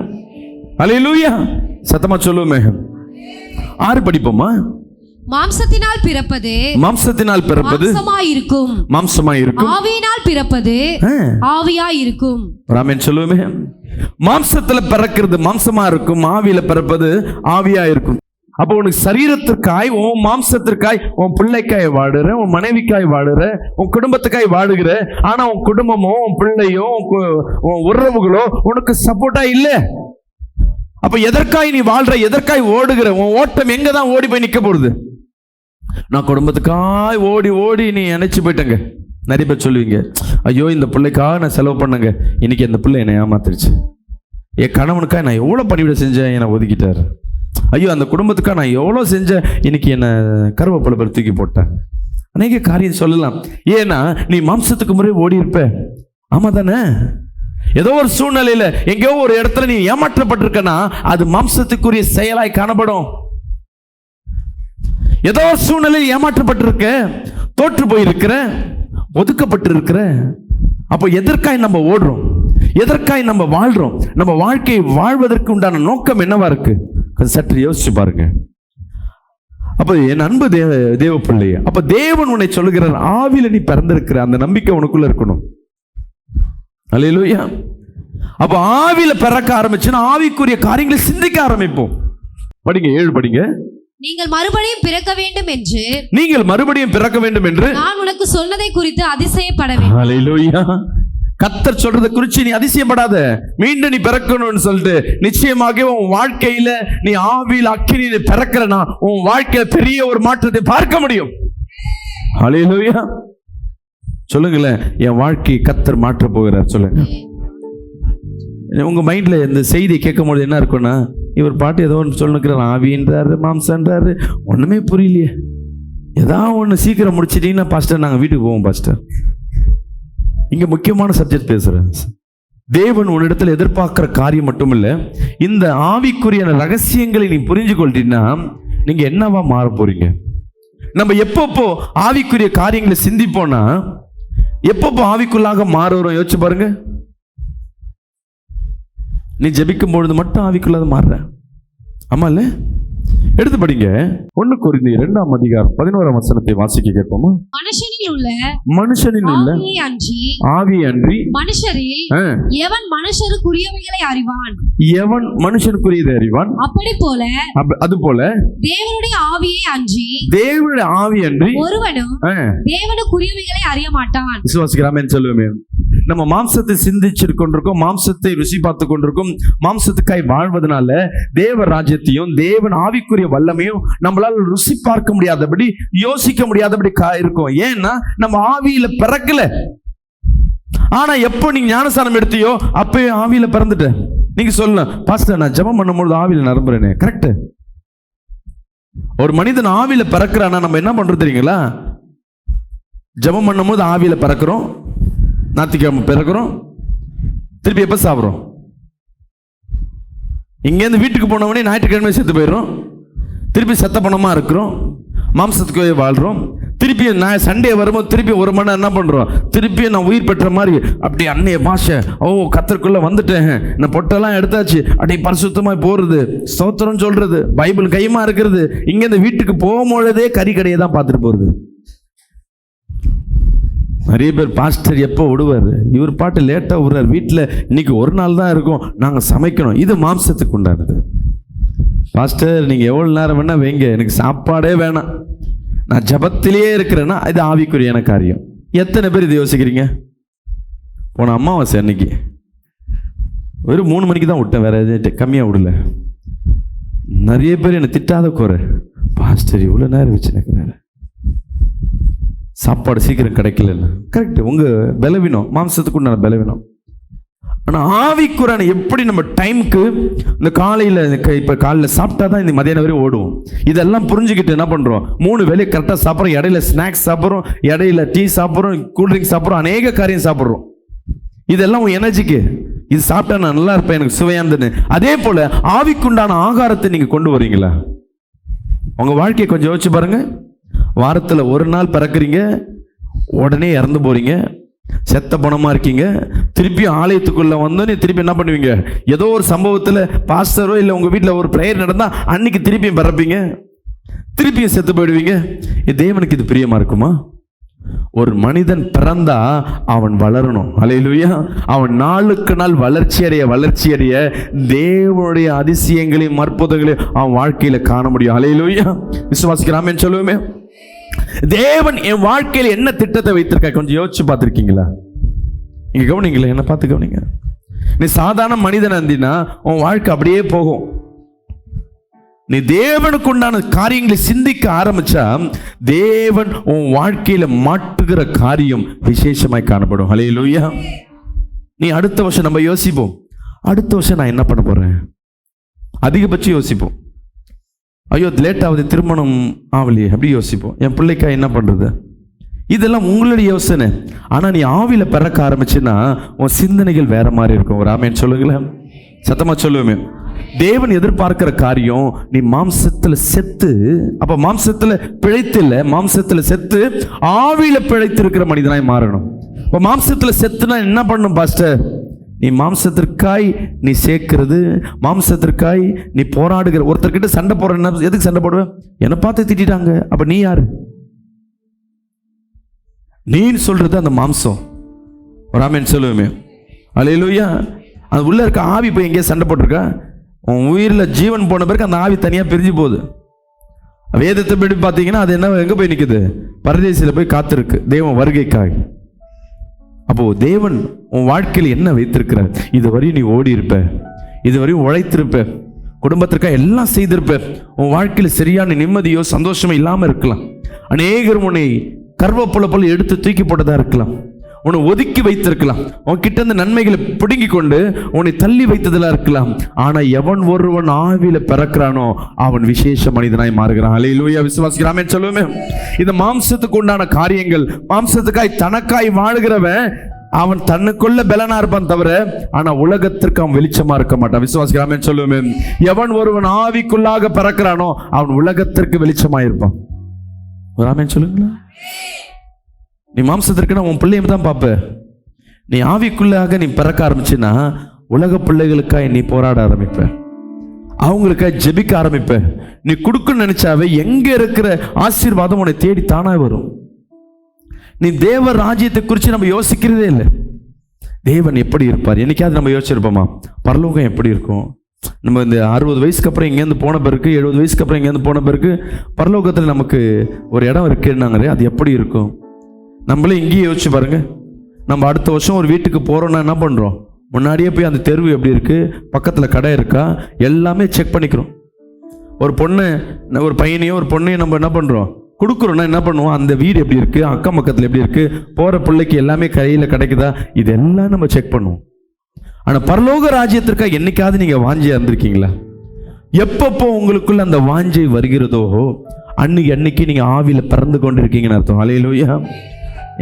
அல்லேலூயா, சத்தமா சொல்லுவோமே. 6 படிப்போமா? மாம்சத்தினால் பிறப்பது மாம்சமாய் இருக்கும், ஆவியினால் பிறப்பது ஆவியாய் இருக்கும். ஆமென் சொல்லுவோமே. மாம்சத்துல பிறக்கிறது மாம்சமா இருக்கும், ஆவியில பிறப்பது ஆவியா இருக்கும். அப்போ உனக்கு சரீரத்திற்காய், உன் மாம்சத்திற்காய், உன் பிள்ளைக்காய் வாடுற, உன் மனைவிக்காய் வாடுற, உன் குடும்பத்துக்காய் வாடுகிற. ஆனா உன் குடும்பமோ, உன் பிள்ளையோ, உன் உறவுகளோ உனக்கு சப்போர்ட்டா இல்லை. அப்ப எதற்காய் நீ வாழ்ற, எதற்காய் ஓடுகிற? உன் ஓட்டம் எங்க தான் ஓடி போய் நிக்க போடுது? நான் குடும்பத்துக்காய் ஓடி நீ நினைச்சு போயிட்டேங்க. நிறைய பேர் சொல்லுவீங்க, ஐயோ இந்த பிள்ளைக்காக நான் செலவு பண்ணங்க, இன்னைக்கு அந்த பிள்ளை என்னை ஏமாத்திருச்சு. என் கணவனுக்காக நான் எவ்வளோ பணிவிட செஞ்சேன், என்னை ஒதுக்கிட்டார். ஐயோ அந்த குடும்பத்துக்காக நான் எவ்வளோ செஞ்சேன், இன்னைக்கு என்னை கருவேப்பிலை பேர் தூக்கி போட்டேன். அநேக காரியம் சொல்லலாம். ஏன்னா நீ மாம்சத்துக்கு முறை ஓடி இருப்ப. ஆமா தானே? ஏதோ ஒரு சூழ்நிலையில எங்கேயோ ஒரு இடத்துல நீ ஏமாற்றப்பட்டிருக்கனா, அது மாம்சத்துக்குரிய செயலாய் காணப்படும். ஏதோ ஒரு சூழ்நிலையில் ஏமாற்றப்பட்டிருக்க, தோற்று போயிருக்கிற, ஒதுக்கப்பட்டிருக்கிற. அப்போ எதற்காய் நம்ம ஓடுறோம், எதற்காய் நம்ம வாழ்றோம்? நம்ம வாழ்க்கையை வாழ்வதற்கு உண்டான நோக்கம் என்னவா இருக்கு? சற்று யோசிச்சு பாருங்க. அப்ப என் அன்பு தேவ பிள்ளையே, அப்ப தேவன் உன்னை சொல்லுகிறார், ஆவியில நீ பிறந்திருக்கிற அந்த நம்பிக்கை உனக்குள்ள இருக்கணும். அல்லேலூயா. அப்ப ஆவியில பிறக்க ஆரம்பிச்சுன்னா ஆவிக்குரிய காரியங்களை சிந்திக்க ஆரம்பிப்போம். படிங்க, 7 படிங்க. நீங்கள் மறுபடியும் பிறக்க வேண்டும் என்று நான் உனக்கு சொன்னதை குறித்து அதிசயப்பட வேண்டும். அல்லேலூயா. கர்த்தர் சொல்றதை குறித்து நீ அதிசயப்படாத. மீண்டும் நீ பிறக்கணும்னு சொல்லிட்டு நிச்சயமாக உன் வாழ்க்கையில நீ ஆவியில் அக்கினி பிறக்கிறனா, உன் வாழ்க்கையில பெரிய ஒரு மாற்றத்தை பார்க்க முடியும். அல்லேலூயா. சொல்லுங்களேன், என் வாழ்க்கையை கர்த்தர் மாற்ற போகிறார். சொல்லுங்க. உங்க மைண்ட்ல இந்த செய்தி கேட்கும் பொழுது என்ன இருக்கும்னா, இவர் பாட்டு ஏதோ ஒன்று சொல்லுக்கிறார், ஆவின்றாரு, மாம்சன்றாரு, ஒண்ணுமே புரியலையே. ஏதாவது ஒன்று சீக்கிரம் முடிச்சிட்டீங்கன்னா பாஸ்டர் நாங்கள் வீட்டுக்கு போவோம் பாஸ்டர். இங்க முக்கியமான சப்ஜெக்ட் பேசுறேன். தேவன் உன்னிடத்தில் எதிர்பார்க்கிற காரியம் மட்டும் இல்ல, இந்த ஆவிக்குரிய ரகசியங்களை நீ புரிஞ்சு கொள்றீங்கன்னா நீங்க என்னவா மாற போறீங்க? நம்ம எப்பப்போ ஆவிக்குரிய காரியங்களை சிந்திப்போனா, எப்பப்போ ஆவிக்குள்ளாக மாறுறோம் யோசிச்சு பாருங்க. நீ ஜெபிக்கும் பொழுது மட்டும் ஆவிக்குள்ளாக மாறுற. ஆமா இல்ல? எடுத்து படிங்க. 1 கொரிந்தியர் 2ஆம் அதிகாரம் 11ஆம் வசனத்தை வாசிக்க கேட்போமா? மனுஷனில் உள்ள ஆவி அன்றி மனுஷரில் எவன் மனுஷருக்குரியவைகளை அறிவான்? எவன் மனுஷருக்குரியதை அறிவான்? அது போல தேவனுடைய ஆவி அன்றி ஒருவனும் தேவனுக்குரியவைகளை அறிய மாட்டான். விசுவாசிக்கிறாமே சொல்லுவேமே. நம்ம மாம்சத்தை சிந்திச்சு கொண்டிருக்கோம், மாம்சத்தை ருசி பார்த்து கொண்டிருக்கோம். மாம்சத்துக்காய் வாழ்வதனால தேவ ராஜ்யத்தையும் தேவன் ஆவிக்குரிய வல்லமையும் நம்மளால ருசி பார்க்க முடியாதபடி, யோசிக்க முடியாதபடி இருக்கும். ஏன்னா நம்ம ஆவியில பிறக்கல. ஆனா எப்போ நீங்க ஞானஸ்தானம் எடுத்தியோ அப்பவே ஆவியில பிறந்துட்ட. நீங்க சொல்லலாம், பாஸ்டர் நான் ஜெபம் பண்ணும்போது ஆவியில நிரம்புறேனே. கரெக்ட். ஒரு மனிதன் ஆவியில பிறக்கிறானா நம்ம என்ன பண்றோம் தெரியுங்களா? ஜெபம் பண்ணும் போது ஆவியில பிறக்கிறோம், ஞாயிற்றுக்கிழமை பிறக்கிறோம், திருப்பி எப்ப சாப்பிட்றோம்? இங்கேருந்து வீட்டுக்கு போனவனே ஞாயிற்றுக்கிழமை செத்து போயிடுறோம், திருப்பி செத்த பணமா இருக்கிறோம், மாம்சத்துக்கு வாழ்றோம். திருப்பி நான் சண்டே வரும்போது திருப்பி ஒரு மணி நேரம் என்ன பண்றோம்? திருப்பி நான் உயிர் பெற்ற மாதிரி அப்படி அன்னைய பாஷை, ஓ கத்தருக்குள்ள வந்துட்டேன், நான் பொட்டெல்லாம் எடுத்தாச்சு, அப்படி பரிசுத்தமாய் போறது, ஸ்தோத்திரம் சொல்றது, பைபிள் கைமா இருக்கிறது. இங்க இந்த வீட்டுக்கு போகும்பொழுதே கறி கடையை தான் பார்த்துட்டு போறது. நிறைய பேர் பாஸ்டர் எப்போ விடுவார், இவர் பாட்டு லேட்டாக விடுறார், வீட்டில் இன்னைக்கு ஒரு நாள் தான் இருக்கும், நாங்கள் சமைக்கணும். இது மாம்சத்துக்கு உண்டானது. பாஸ்டர் நீங்கள் எவ்வளோ நேரம் வேணா வைங்க, எனக்கு சாப்பாடே வேணாம், நான் ஜபத்திலேயே இருக்கிறேன்னா இது ஆவிக்குரியான காரியம். எத்தனை பேர் இதை யோசிக்கிறீங்க? போன அமாவாசை அன்னைக்கு வெறும் 3 மணிக்கு தான் விட்டேன், வேற எதுவும் கம்மியாக விடல. நிறைய பேர் என்னை திட்டாத குறை, பாஸ்டர் இவ்வளோ நேரம் வச்சு நிற்கிறாரு, சாப்பாடு சீக்கிரம் கிடைக்கல. கரெக்ட், உங்கள் பலவீனம், மாம்சத்துக்கு உண்டான பலவீனம். ஆனால் ஆவிக்குறான எப்படி நம்ம டைமுக்கு இந்த காலையில் இப்போ காலையில் சாப்பிட்டா தான் இந்த மதியானம் வரையும் ஓடுவோம். இதெல்லாம் புரிஞ்சுக்கிட்டு என்ன பண்ணுறோம்? 3 வேளையை கரெக்டாக சாப்பிட்றோம், இடையில ஸ்நாக்ஸ் சாப்பிட்றோம், இடையில டீ சாப்பிட்றோம், கூல்ட்ரிங்க் சாப்பிட்றோம், அநேக காரியம் சாப்பிட்றோம். இதெல்லாம் உன் எனர்ஜிக்கு, இது சாப்பிட்டா நான் நல்லா இருப்பேன், எனக்கு சுவையானதுன்னு. அதே போல் ஆவிக்குண்டான ஆகாரத்தை நீங்கள் கொண்டு வரீங்களா? உங்கள் வாழ்க்கையை கொஞ்சம் யோசிச்சு பாருங்க. வாரத்தில் ஒரு நாள் பிறக்கிறீங்க, உடனே இறந்து போறீங்க, செத்த பணமா இருக்கீங்க, திருப்பி ஆலயத்துக்குள்ள வந்து திருப்பி என்ன பண்ணுவீங்க? ஏதோ ஒரு சம்பவத்தில் பாஸ்டரோ இல்லை உங்க வீட்டில் ஒரு பிரேயர் நடந்தா அன்னைக்கு திருப்பியும் பிறப்பீங்க, திருப்பியும் செத்து போயிடுவீங்க. தேவனுக்கு இது பிரியமா இருக்குமா? ஒரு மனிதன் பிறந்தா அவன் வளரணும். அல்லேலூயா. அவன் நாளுக்கு நாள் வளர்ச்சி அடைய தேவனுடைய அதிசயங்களையும் அற்புதங்களையும் அவன் வாழ்க்கையில காண முடியும். அல்லேலூயா. விசுவாசிக்கிறாமே சொல்லுவோமே. தேவன் என் வாழ்க்கையில என்ன திட்டத்தை வைத்திருக்க கொஞ்சம் யோசிச்சு பார்த்திருக்கீங்களா? நீங்க கவனிங்களா, என்ன பார்த்து கவனிங்க. நீ சாதாரண மனிதன் இருந்தீன்னா உன் வாழ்க்கை அப்படியே போகும். நீ தேவனுக்கு உண்டான காரியங்களை சிந்திக்க ஆரம்பிச்சா தேவன் உன் வாழ்க்கையில மாட்டுகிற காரியம் விசேஷமாய் காணப்படும். ஹல்லேலூயா. நீ அடுத்த வருஷம் நம்ம யோசிப்போம், அடுத்த வருஷம் நான் என்ன பண்ண போறேன், அதிகபட்சம் யோசிப்போம். ஐயோ லேட் ஆகுது, திருமணம் ஆகலையே, அப்படி யோசிப்போம். என் பிள்ளைக்கா என்ன பண்றது, இதெல்லாம் உங்களுடைய யோசனை. ஆனா நீ ஆவியில பிறக்க ஆரம்பிச்சுன்னா உன் சிந்தனைகள் வேற மாதிரி இருக்கும். ஒரு ஆமேன் சொல்லுங்களேன், சத்தமா சொல்லுவேன். தேவன் எதிர்பார்க்கிற காரியம் நீ மாம்சத்துல செத்து, அப்ப மாம்சத்துல பிழைத்து இல்ல, மாம்சத்துல செத்து ஆவியில பிழைத்து இருக்கிற மனிதனாய் மாறணும். இப்ப மாம்சத்துல செத்துனா என்ன பண்ணும் பாஸ்டர்? நீ மாம்சத்திற்காய் நீ சேர்க்கிறது, மாம்சத்திற்காய் நீ போராடுகிற. ஒருத்தர்கிட்ட சண்டை போடுற, எதுக்கு சண்டை போடுவேன்? என்னை பார்த்து திட்டாங்க, அப்ப நீ யாரு? நீ சொல்றது அந்த மாம்சம். ஒரு ஆமென் சொல்லுவேமே. அல்லேலூயா. அது உள்ள இருக்க ஆவி போய் எங்கேயா சண்டை போட்டிருக்கா? உன் உயிரில் ஜீவன் போன பிறகு அந்த ஆவி தனியாக பிரிஞ்சு போகுது. வேதத்தை படி பார்த்தீங்கன்னா அது என்ன, எங்கே போய் நிற்குது? பரதேசியில் போய் காத்திருக்கு தேவன் வருகைக்காக. அப்போ தேவன் உன் வாழ்க்கையில் என்ன வைத்திருக்கிறார்? இதுவரையும் நீ ஓடி இருப்ப, இதுவரையும் உழைத்திருப்ப, குடும்பத்திற்காக எல்லாம் செய்திருப்ப. உன் வாழ்க்கையில் சரியான நிம்மதியோ சந்தோஷமோ இல்லாமல் இருக்கலாம். அநேகர் உன்னை கர்வப்புல போல எடுத்து தூக்கி போட்டதா இருக்கலாம், உன்னை ஒதுக்கி வைத்திருக்கலாம், உன்கிட்ட இருந்து நன்மைகளை பிடுங்கி கொண்டு உன்னை தள்ளி வைத்ததெல்லாம் இருக்கலாம். ஆனா எவன் ஒருவன் ஆவியில பிறக்கிறானோ அவன் விசேஷ மனிதனாய் மாறுகிறான். அல்லேலூயா. விசுவாசிக்கிறாமே சொல்லுவேன். இந்த மாம்சத்துக்கு உண்டான காரியங்கள், மாம்சத்துக்காய் தனக்காய் வாழுகிறவன் அவன் தன்னுக்குள்ள பலனா இருப்பான் தவிர ஆனா உலகத்திற்கு அவன் வெளிச்சமா இருக்க மாட்டான். விசுவாசிக்கிறாமே சொல்லுவேன். எவன் ஒருவன் ஆவிக்குள்ளாக பிறக்கிறானோ அவன் உலகத்திற்கு வெளிச்சமா இருப்பான். ஆமென் சொல்லுங்களா. நீ மாம்சத்திற்கு உன் பிள்ளையும் தான் பார்ப்ப. நீ ஆவிக்குள்ளாக நீ பிறக்க ஆரம்பிச்சுன்னா உலக பிள்ளைகளுக்காக நீ போராட ஆரம்பிப்ப, அவங்களுக்காக ஜெபிக்க ஆரம்பிப்ப. நீ கொடுக்கணும்னு நினைச்சாவே எங்க இருக்கிற ஆசீர்வாதம் உன்னை தேடி தானா வரும். நீ தேவ ராஜ்யத்தை குறித்து நம்ம யோசிக்கிறதே இல்லை. தேவன் எப்படி இருப்பார் என்னைக்காவது நம்ம யோசிச்சிருப்போமா? பரலோகம் எப்படி இருக்கும்? நம்ம இந்த 60 வயசுக்கு அப்புறம் இங்கேருந்து போன பிறகு, 70 வயசுக்கு அப்புறம் இங்கேருந்து போன பிறகு பரலோகத்தில் நமக்கு ஒரு இடம் இருக்குன்னாங்க, அது எப்படி இருக்கும்? நம்மளே இங்கேயே யோசிச்சு பாருங்க. நம்ம அடுத்த வருஷம் ஒரு வீட்டுக்கு போறோம்னா என்ன பண்றோம்? முன்னாடியே போய் அந்த தெருவு எப்படி இருக்கு, பக்கத்துல கடை இருக்கா, எல்லாமே செக் பண்ணிக்கிறோம். ஒரு பொண்ணு, ஒரு பையனையோ ஒரு பொண்ணையும் நம்ம என்ன பண்றோம், கொடுக்குறோம்னா என்ன பண்ணுவோம்? அந்த வீடு எப்படி இருக்கு, அக்கம் பக்கத்துல எப்படி இருக்கு, போற பிள்ளைக்கு எல்லாமே கையில கிடைக்குதா, இதெல்லாம் நம்ம செக் பண்ணுவோம். ஆனா பரலோக ராஜ்யத்திற்காக என்னைக்காவது நீங்க வாஞ்சியா இருந்திருக்கீங்களா? எப்பப்போ உங்களுக்குள்ள அந்த வாஞ்சை வருகிறதோ அன்னைக்கு நீங்க ஆவியில பிறந்து கொண்டிருக்கீங்கன்னு அர்த்தம். ஹல்லேலூயா.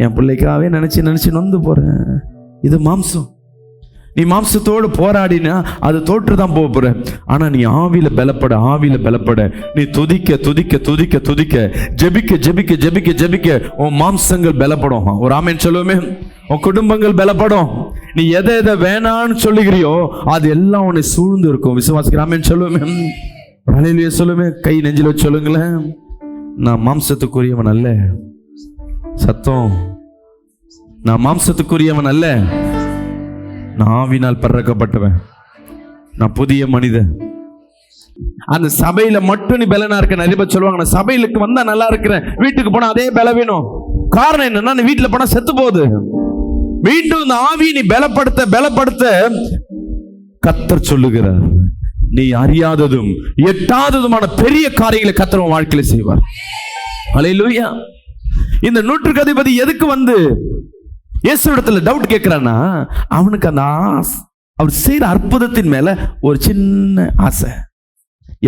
என் பிள்ளைக்காவே நினைச்சு நொந்து போறேன். இது மாம்சம். நீ மாம்சத்தோடு போராடினா அது தோற்று தான் போக போற. ஆனா நீ ஆவியில பலப்பட நீ துதிக்க ஜெபிக்க உன் மாம்சங்கள் பலப்படும். ஒரு ஆமென் சொல்லுவோமே. உன் குடும்பங்கள் பலப்படும். நீ எதை வேணான்னு சொல்லுகிறியோ அது எல்லாம் உன்னை சூழ்ந்து இருக்கும். விசுவாசிக்கிற ஆமென் சொல்லுவோமே. ஹல்லேலூயா சொல்லுமே. கை நெஞ்சில வச்சு சொல்லுங்களேன். நான் மாம்சத்துக்குரியவன் அல்ல. சத்தம். நான் மாம்சத்துக்குரியவன் அல்ல. நான் ஆவினால் பிறக்கப்பட்டவன். நான் புதிய மனிதன். அந்த சபையில மட்டும் நீ பலனா இருக்க. நிறைய பேர் சொல்லுவாங்க நான் சபையிலுக்கு வந்தா நல்லா இருக்கிறேன், வீட்டுக்கு போனா அதே பல வேணும். காரணம் என்னன்னா நீ வீட்டுல போனா செத்து போகுது. மீண்டும் இந்த ஆவியை நீ பலப்படுத்த கர்த்தர் சொல்லுகிறார், நீ அறியாததும் எட்டாததுமான பெரிய காரியங்களை கர்த்தர் உன் வாழ்க்கையில செய்வார். ஹல்லேலூயா. இந்த நூற்றுக்கு அதிபதி எதுக்கு வந்து இயேசுவிடத்துல டவுட் கேட்கிறான்னா, அவனுக்கு அந்த அவர் செய்யற அற்புதத்தின் மேல ஒரு சின்ன ஆசை.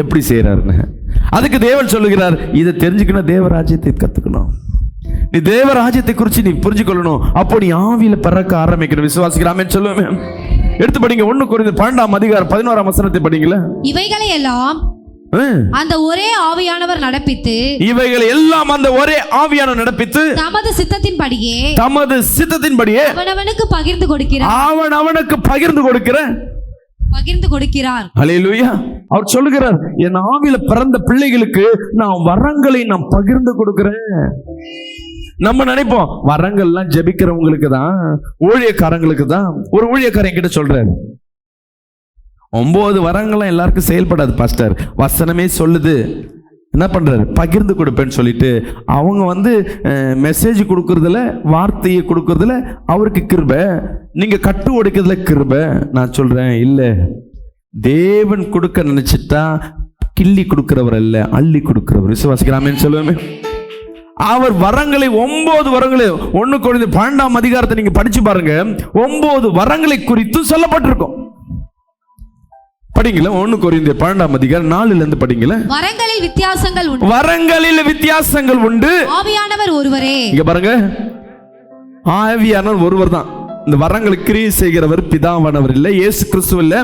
எப்படி செய்யறாருன்னு அதுக்கு தேவன் சொல்லுகிறார், இதை தெரிஞ்சுக்கணும், தேவராஜ்யத்தை கத்துக்கணும். நீ தேவராஜ்யத்தை குறித்து நீ புரிஞ்சுக்கொள்ளணும். அப்போ நீ ஆவியில பிறக்க ஆரம்பிக்கணும். விசுவாசிக்கிறாமே சொல்லுவேன். எடுத்து படிங்க. 1 கொரிந்தியர் 12:11 படிங்களா. இவைகளை எல்லாம் அந்த ஒரே ஆவியானவர் நடப்பித்து, இவைகளை எல்லாம் அந்த ஒரே ஆவியானவர் நடப்பித்து தமது சித்தத்தின்படியே அவனவனுக்கு பகிர்ந்து கொடுக்கிறார். ஹல்லேலூயா. அவர் சொல்லுகிறார், என் ஆவியில பிறந்த பிள்ளைகளுக்கு நான் வரங்களை நான் பகிர்ந்து கொடுக்கிறேன். நம்ம நினைப்போம் வரங்கள்லாம் ஜெபிக்கிறவங்களுக்கு தான், ஊழியக்காரங்களுக்கு தான். ஒரு ஊழியக்காரன் என்கிட்ட சொல்றாரு, 9 வரங்களும் எல்லாருக்கும் செயல்படாது பாஸ்டர், வசனமே சொல்லுது. என்ன பண்றாரு, பகிர்ந்து கொடுப்பேன்னு சொல்லிட்டு அவங்க மெசேஜ் கொடுக்கறதுல, வார்த்தையை கொடுக்கறதுல அவருக்கு கிருபை, நீங்க கட்டு ஒடுக்கிறதுல கிருபை. நான் சொல்றேன் இல்ல, தேவன் கொடுக்க நினைச்சிட்டா கிள்ளி கொடுக்கிறவர் அல்ல, அள்ளி கொடுக்கிறவர். விசுவாசிக்கிறாமேன்னு சொல்லுவேன். அவர் வரங்களை 9 வரங்களை 1 கொரிந்தியர் 12 நீங்க படிச்சு பாருங்க. 9 வரங்களை குறித்து சொல்லப்பட்டிருக்கும். படிங்களா. 1 கொரிந்தியர் 12 4 படிங்களா. வரங்களில் வித்தியாசங்கள் உண்டு. ஆவியானவர் ஒருவரே. இங்க பாருங்க, ஆவியானவர் ஒருவர் தான். இந்த வரங்களுக்கு கிரியை செய்கிறவர் பிதாவானவர் இல்ல, இயேசு கிறிஸ்து இல்ல,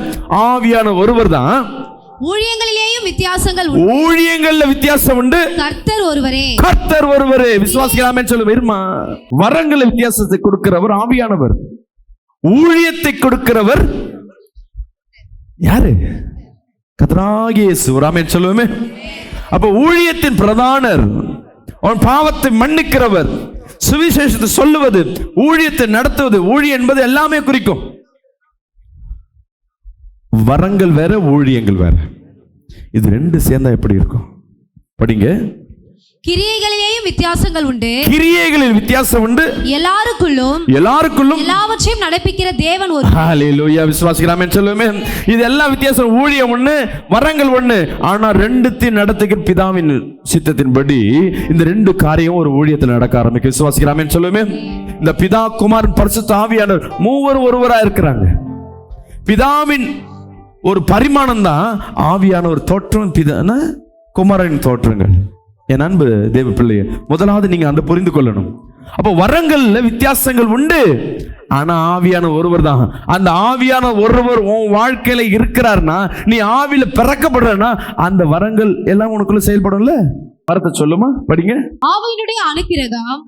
ஆவியான ஒருவர் தான். ஊழியங்களிலேயும் வித்தியாசங்கள் உண்டு. ஊழியங்கள்ல வித்தியாசம் உண்டு. கர்த்தர் ஒருவரே. விசுவாசிக்கலாமே சொல்லுவேன். வரங்கள வித்தியாசத்தை கொடுக்கிறவர் ஆவியானவர். ஊழியத்தை கொடுக்கிறவர் யாரு? கர்த்தராகிய இயேசு. ஆமென் சொல்லுவோமே. அப்ப ஊழியத்தின் பிரதானர், அவன் பாவத்தை மன்னிக்கிறவர், சுவிசேஷத்தை சொல்லுவது, ஊழியத்தை நடத்துவது, ஊழியம் என்பது எல்லாமே குறிக்கும். வரங்கள் வேற, ஊழியங்கள் வேற. இது 2 சேர்ந்தா எப்படி இருக்கும்? படிங்க. கிரியைகளிலேயும் வித்தியாசங்கள் உண்டு. கிரியைகளில் வித்தியாசம் உண்டு. எல்லாருக்குள்ளும் எல்லாவற்றையும் நடப்பிக்கிற தேவன் ஒரு. ஹல்லேலூயா. விசுவாசிக்கிறாமே சொல்லுமே. இது எல்லாம் வித்தியாசம். ஊழியம் ஒண்ணு, வரங்கள் ஒண்ணு. ஆனா 2த்தையும் நடத்துகிற பிதாவின் சித்தத்தின்படி இந்த 2 காரியம் ஒரு ஊழியத்தில் நடக்க ஆரம்பிக்கும். விசுவாசிக்கிறாமே சொல்லுமே. இந்த பிதா, குமாரன், பரிசுத்த ஆவியானவர் மூவர் ஒருவரா இருக்கிறாங்க. பிதாவின் ஒரு பரிமாணம் தான் ஆவியான ஒரு தோற்றம், பிதான குமாரன் தோற்றங்கள். என் அன்பு தேவ பிள்ளைய, முதலாவது நீங்க அந்த புரிந்து கொள்ளணும். அப்போ வரங்கள்ல வித்தியாசங்கள் உண்டு, ஆனா ஆவியான ஒருவர் தான். அந்த ஆவியான ஒருவர் உன் வாழ்க்கையில இருக்கிறார்னா, நீ ஆவியில பிறக்கப்படுறனா, அந்த வரங்கள் எல்லாம் உனக்குள்ள செயல்படும்ல. வரத்தை சொல்லுமா, படிங்க. ஆவியினுடைய அனுக்கிரகம்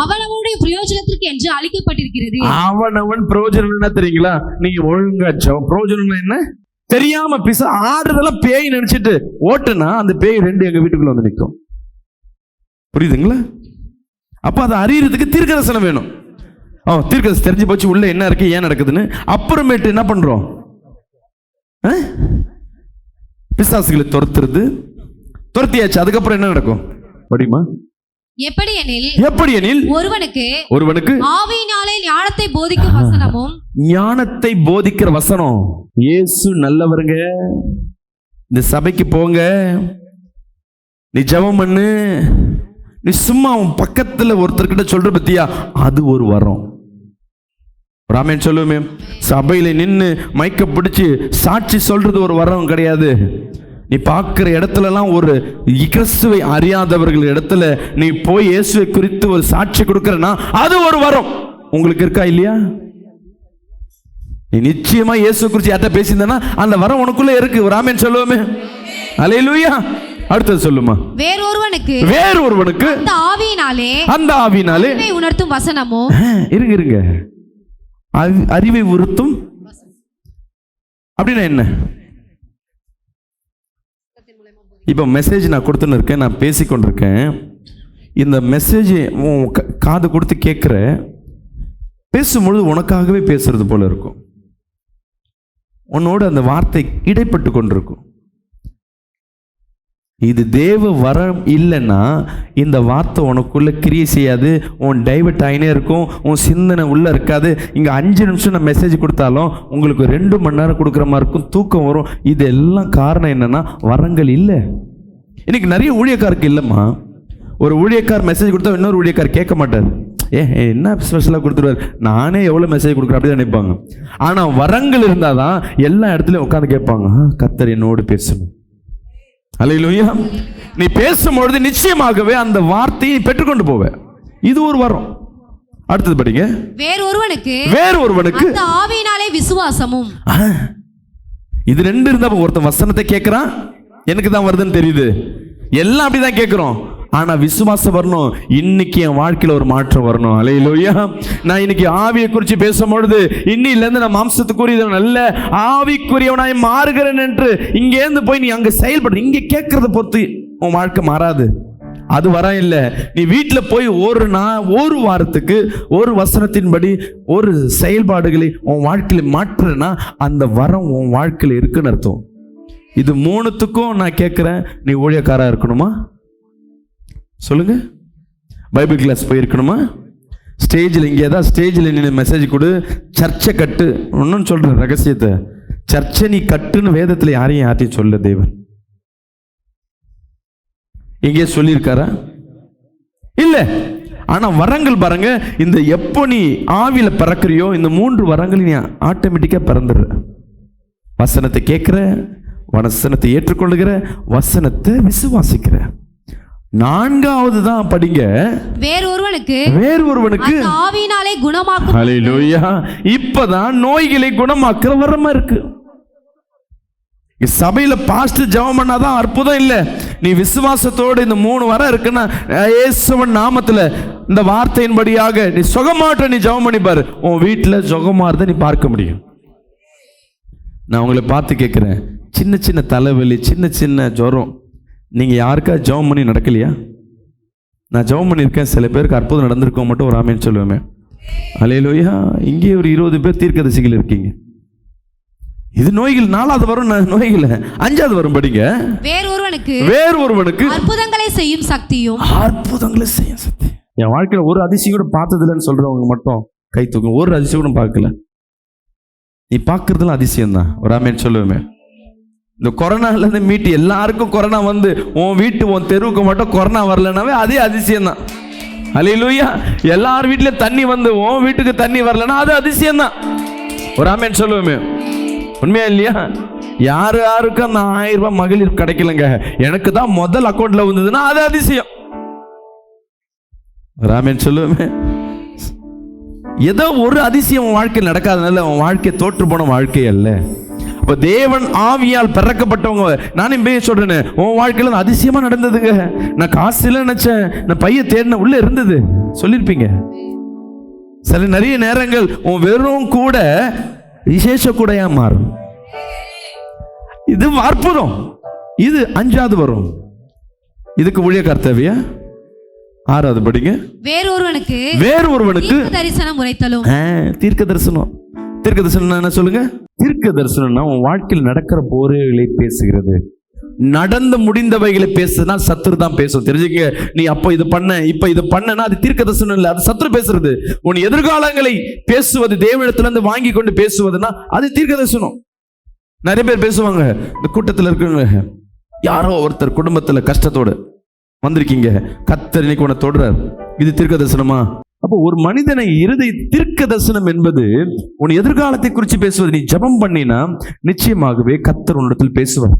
அவனவனுடைய பிரயோஜனத்திற்கு என்று அளிக்கப்பட்டிருக்கிறது. அவனவன் பிரயோஜனம் என்ன தெரியுங்களா? நீங்க ஒழுங்கா பிரயோஜனம் என்ன தெரியாம பிசா ஆடுறதெல்லாம் பேய் நினைச்சிட்டு ஓட்டுனா, அந்த பேய் 2 எங்க வீட்டுக்குள்ள வந்து நிற்கும். புரியுதுங்களா? அப்ப அதை அறியறதுக்கு தீர்க்கதரிசனம் வேணும். தீர்க்கதரிசனம் தெரிஞ்சு போச்சு உள்ள என்ன இருக்கு, ஏன் நடக்குதுன்னு. அப்புறமேட்டு என்ன பண்றோம்? பிசாசுகளை துரத்தியாச்சு. அதுக்கப்புறம் என்ன நடக்கும்? படிமா. எப்படியெனில் ஒருவனுக்கு ஆவியினாலே ஞானத்தை போதிக்கும் வசனமும். ஞானத்தை போதிக்கிற வசனம். இயேசு நல்லவருங்க, இந்த சபைக்கு போங்க, நீ ஜெபம் பண்ணு, நீ சும்மா உன் பக்கத்துல ஒருத்தர்கிட்ட சொல்ற பத்தியா, அது ஒரு வரம். ராமன் சொல்லுமே. சபையில நின்று மைக்க பிடிச்சு சாட்சி சொல்றது ஒரு வரம் கிடையாது. நீ பார்க்கிற இடத்துலலாம் ஒரு கிறிஸ்துவை அறியாதவர்கள் இடத்துல நீ போய் இயேசுவை குறித்து ஒரு சாட்சி கொடுக்கறனா அது ஒரு வரம். உங்களுக்கு இருக்கா இல்லையா? நீ நிச்சயமா இயேசு குறித்து யார்ட்ட பேசியிருந்தனா அந்த வரம் உனக்குள்ள இருக்கு. ஒரு ஆமென் சொல்லுவோமே. அல்லேலூயா. அடுத்தது சொல்லுமா. வேறொருவனுக்கு அந்த ஆவியினாலே உணர்த்தும் வசனமோ. இருங்க அறிவை உறுத்தும் அப்படின்னா என்ன? இப்போ மெசேஜ் நான் கொடுத்துன்னு இருக்கேன், நான் பேசிக்கொண்டிருக்கேன். இந்த மெசேஜ் காது கொடுத்து கேட்குற, பேசும்பொழுது உனக்காகவே பேசுறது போல இருக்கும். உன்னோட அந்த வார்த்தை இடைப்பட்டு கொண்டிருக்கும். இது தேவ வரம் இல்லைன்னா இந்த வார்த்தை உனக்குள்ள கிரியை செய்யாது. உன் டைவர்ட் ஆகினே இருக்கும், உன் சிந்தனை உள்ள இருக்காது. இங்கே 5 நிமிஷம் நான் மெசேஜ் கொடுத்தாலும் உங்களுக்கு 2 மணி நேரம் கொடுக்குற மாதிரி இருக்கும், தூக்கம் வரும். இதெல்லாம் காரணம் என்னன்னா வரங்கள் இல்லை. இன்னைக்கு நிறைய ஊழியக்காருக்கு இல்லைம்மா. ஒரு ஊழியக்கார் மெசேஜ் கொடுத்தா இன்னொரு ஊழியக்கார் கேட்க மாட்டார். என்ன ஸ்பெஷலாக கொடுத்துருவார், நானே எவ்வளோ மெசேஜ் கொடுக்குறேன் அப்படி தான் நினைப்பாங்க. ஆனால் வரங்கள் இருந்தால் தான் எல்லா இடத்துலையும் உட்காந்து கேட்பாங்க, கர்த்தர் என்னோடு பேசணும். அல்லேலூயா. நீ பேசும்பொழுது நிச்சயமாகவே அந்த வார்த்தையை பெற்றுக்கொண்டு போவ. இது ஒரு வரம். அடுத்தது படிங்க. வேறொருவனுக்கு அந்த ஆவியினாலே விசுவாசமும். இது 2 இருந்தா ஒருத்தன் வசனத்தை கேட்கிறான், எனக்கு தான் வருதுன்னு தெரியுது, எல்லாம் அப்படிதான் கேட்கிறோம். ஆனா விசுவாசம் வரணும். இன்னைக்கு என் வாழ்க்கையில ஒரு மாற்றம் வரணும். அல்லேலூயா. நான் இன்னைக்கு ஆவியை குறித்து பேசும்பொழுது இன்னிலிருந்து நான் மாம்சத்துக்குரிய நல்ல ஆவிக்குரியவனாய் மாறுகிறேன் என்று இங்கேருந்து போய் நீ அங்க செயல்படு. இங்க கேட்கறத பொறுத்து உன் வாழ்க்கை மாறாது. அது வரம் இல்லை. நீ வீட்டில் போய் ஒரு வாரத்துக்கு ஒரு வசனத்தின்படி ஒரு செயல்பாடுகளை உன் வாழ்க்கையில மாற்றுனா அந்த வரம் உன் வாழ்க்கையில இருக்குன்னு அர்த்தம். இது 3த்துக்கும் நான் கேட்கிறேன், நீ ஊழியக்காரா இருக்கணுமா? சொல்லுங்க. பைபிள் கிளாஸ் போயிருக்கணுமா? ஸ்டேஜில் இங்கே ஏதாவது ஸ்டேஜில் நீ மெசேஜ் கொடு, சர்ச்சை கட்டு. ஒன்றும் சொல்கிறேன் ரகசியத்தை, சர்ச்சை நீ கட்டுன்னு வேதத்தில் யாரையும் சொல்ல தேவன் இங்கே சொல்லியிருக்காரா? இல்லை. ஆனால் வரங்கள் பாருங்க, இந்த எப்போ நீ ஆவியில் பிறக்கிறியோ இந்த 3 வரங்கள் நீ ஆட்டோமேட்டிக்காக பிறந்துடுற. வசனத்தை கேட்குற, வசனத்தை ஏற்றுக்கொள்ளுகிற, வசனத்தை விசுவாசிக்கிற. 4வது தான் படிங்க. வேறொருவனுக்கு ஆவியினாலே குணமாக்கும். ஹல்லேலூயா. இப்பதான் நோய்களை குணமாக்குற வரமா இருக்கு. சபையில பாஸ்டர் ஜெபம் பண்ணாதான் அற்புதம் இல்லை. நீ விசுவாசத்தோடு இந்த 3 வரம் இருக்குன்னா இயேசுவின் நாமத்துல இந்த வார்த்தையின்படியாக நீ சுகமாட்ட நீ ஜெபம் பண்ணி பாரு, உன் வீட்டுல சுகமாறத நீ பார்க்க முடியும். நான் உங்களை பார்த்து கேட்கிறேன், சின்ன சின்ன தலைவலி, சின்ன சின்ன ஜுரம், நீங்கள் யாருக்கா ஜெபம் பண்ணி நடக்கலையா? நான் ஜெபம் பண்ணியிருக்கேன், சில பேருக்கு அற்புதம் நடந்திருக்கோம், மட்டும் ஒரு ஆமென் சொல்லுவேன். அல்லேலூயா. இங்கே ஒரு 20 பேர் தீர்க்கதரிசிகள் இருக்கீங்க. இது நோய்கள் 4வது வரும், நோய்கள் 5வது வரும். படிங்க. வேறொருவனுக்கு அற்புதங்களை செய்யும் சக்தி. என் வாழ்க்கையில் ஒரு அதிசயம் கூட பார்த்தது இல்லைன்னு சொல்றவங்க மட்டும் கை தூக்கும். ஒரு அதிசயம் கூட பார்க்கல. நீ பார்க்கறதுலாம் அதிசயம் தான். ஒரு ஆமென் சொல்லுவேன். இந்த கொரோனாலேருந்து மீட்டு எல்லாருக்கும் கொரோனா வந்து உன் வீட்டு உன் தெருவுக்கு மட்டும் கொரோனா வரலனாவே அதே அதிசயம் தான். அல்லேலூயா. எல்லார் வீட்லயும் தண்ணி வந்து உன் வீட்டுக்கு தண்ணி வரலன்னா அது அதிசயம் தான். ஒரு ஆமென் சொல்லுவோமே. உண்மையா இல்லையா? யாருக்கும் அந்த 1000 ரூபாய் மகளிர் கிடைக்கலங்க, எனக்கு தான் முதல் அக்கௌண்ட்ல வந்ததுன்னா அது அதிசயம். ஒரு ஆமென் சொல்லுவோமே. ஏதோ ஒரு அதிசயம் உன் வாழ்க்கையில் நடக்காதனால உன் வாழ்க்கை தோற்று போன வாழ்க்கை அல்ல. இப்போ தேவன் ஆவியால் பிறக்கப்பட்டவங்க, நானே சொல்றேன்னு உன் வாழ்க்கையில் அதிசயமா நடந்ததுங்க. நான் காசு இல்லை நினைச்சேன், நான் பைய தேடின உள்ள இருந்தது சொல்லியிருப்பீங்க. சில நிறைய நேரங்கள் உன் வெறும் கூட விசேஷ கூடையா மாறும். இது அற்புதம். இது 5வது வரும். இதுக்கு ஊழியக்கார் தேவையா? 6வது படிங்க. வேறொருவனுக்கு தரிசனம் உரைத்தலும். தீர்க்க தரிசனம். தீர்க்க தரிசனம் என்ன சொல்லுங்க? தீர்க்க தரிசனம்னா உன் வாழ்க்கையில் நடக்கிற போரைகளை பேசுகிறது. நடந்து முடிந்தவைகளை பேசுனா சத்துரு தான் பேசும். தெரிஞ்சுக்க. நீ அப்போ இது பண்ண இப்ப இது பண்ணனா அது தீர்க்க தரிசனம் இல்லை, அது சத்துரு பேசுறது. உன் எதிர்காலங்களை பேசுவது, தேவனிடத்துல இருந்து வாங்கி கொண்டு பேசுவதுன்னா அது தீர்க்க தரிசனம். நிறைய பேர் பேசுவாங்க. இந்த கூட்டத்தில் இருக்கிறவங்க, யாரோ ஒருத்தர் குடும்பத்துல கஷ்டத்தோடு வந்திருக்கீங்க, கர்த்தர் இன்னைக்கு உன்னை தொடுறார், இது தீர்க்க தரிசனமா? அப்போ ஒரு மனிதனை தீர்க்க தரிசனம் என்பது உன் எதிர்காலத்தை குறித்து பேசுவது. நீ ஜெபம் பண்ணினா நிச்சயமாகவே கர்த்தர் உன்னிடத்தில் பேசுவார்.